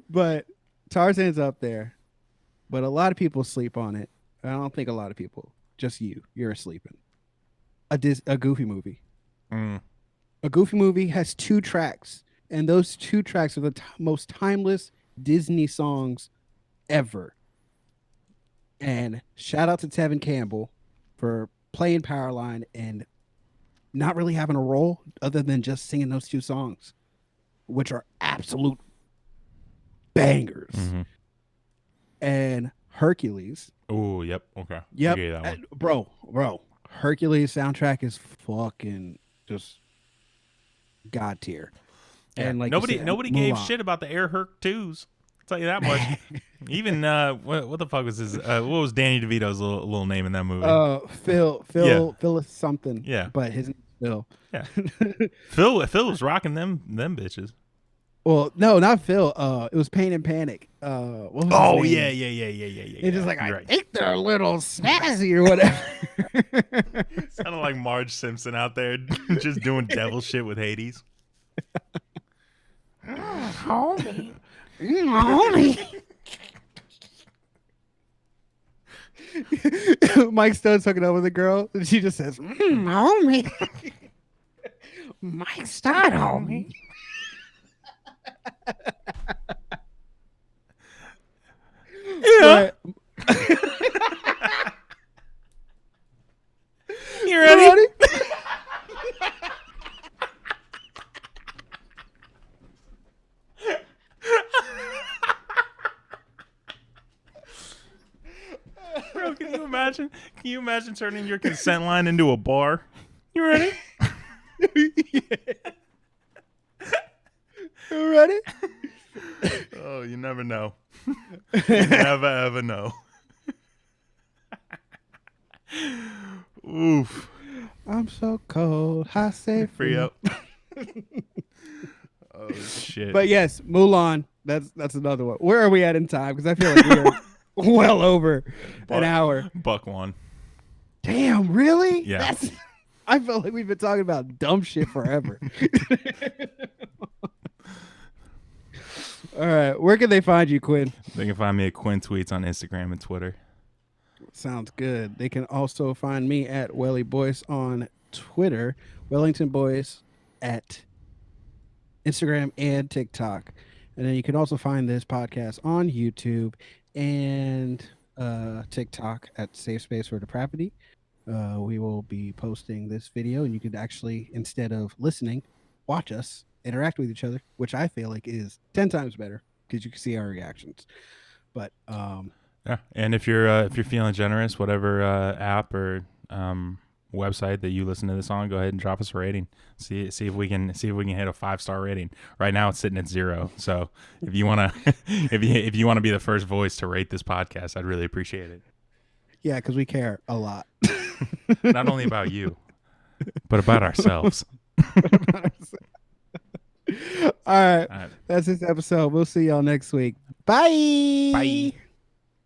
[SPEAKER 6] But Tarzan's up there. But a lot of people sleep on it. I don't think a lot of people. Just you're sleeping. A Goofy movie.
[SPEAKER 4] Mm.
[SPEAKER 6] A Goofy movie has 2 tracks, and those 2 tracks are the most timeless Disney songs ever. And shout out to Tevin Campbell for playing Powerline and not really having a role other than just singing those 2 songs, which are absolute bangers.
[SPEAKER 4] Mm-hmm.
[SPEAKER 6] And Hercules.
[SPEAKER 4] Oh, yep. Okay.
[SPEAKER 6] Yep.
[SPEAKER 4] I gave that one.
[SPEAKER 6] Bro. Hercules soundtrack is fucking just god tier.
[SPEAKER 4] Yeah.
[SPEAKER 6] And like
[SPEAKER 4] nobody gave shit about the Air Herc 2s. I'll tell you that much. Even what the fuck was his what was Danny DeVito's little name in that movie?
[SPEAKER 6] Phil something.
[SPEAKER 4] Yeah.
[SPEAKER 6] But his name's Phil.
[SPEAKER 4] Yeah. Phil was rocking them bitches.
[SPEAKER 6] Well, no, not Phil. It was Pain and Panic. What was his
[SPEAKER 4] Oh
[SPEAKER 6] name?
[SPEAKER 4] yeah.
[SPEAKER 6] It's just like
[SPEAKER 4] You're
[SPEAKER 6] I
[SPEAKER 4] right.
[SPEAKER 6] think they're a little snazzy or whatever.
[SPEAKER 4] Sounded like Marge Simpson out there just doing devil shit with Hades.
[SPEAKER 6] Homie. Homie. Mike Studd's hooking up with a girl, and she just says, homie. Mike Stud, homie.
[SPEAKER 4] Yeah.
[SPEAKER 6] But,
[SPEAKER 4] You ready? Bro, can you imagine? Can you imagine turning your consent line into a bar? You ready?
[SPEAKER 6] You ready?
[SPEAKER 4] Oh, you never know. You never ever know. Oof.
[SPEAKER 6] I'm so cold. I say
[SPEAKER 4] Free up. Oh shit.
[SPEAKER 6] But yes, Mulan. That's another one. Where are we at in time? Because I feel like we are well over an hour.
[SPEAKER 4] Buck one.
[SPEAKER 6] Damn, really?
[SPEAKER 4] Yeah.
[SPEAKER 6] I felt like we've been talking about dumb shit forever. All right. Where can they find you, Quinn?
[SPEAKER 4] They can find me at Quinn Tweets on Instagram and Twitter.
[SPEAKER 6] Sounds good. They can also find me at Welly Boyce on Twitter, Wellington Boyce at Instagram and TikTok. And then you can also find this podcast on YouTube and TikTok at Safe Space for Depravity. We will be posting this video, and you could actually, instead of listening, watch us interact with each other, which I feel like is 10 times better because you can see our reactions. But
[SPEAKER 4] Yeah, and if you're feeling generous, whatever app or website that you listen to this on, go ahead and drop us a rating. See if we can hit a 5-star rating. Right now it's sitting at 0. So if you wanna if you wanna be the first voice to rate this podcast, I'd really appreciate it.
[SPEAKER 6] yeah, because we care a lot.
[SPEAKER 4] Not only about you, but about ourselves.
[SPEAKER 6] All right. That's this episode. We'll see y'all next week. Bye.
[SPEAKER 4] Bye.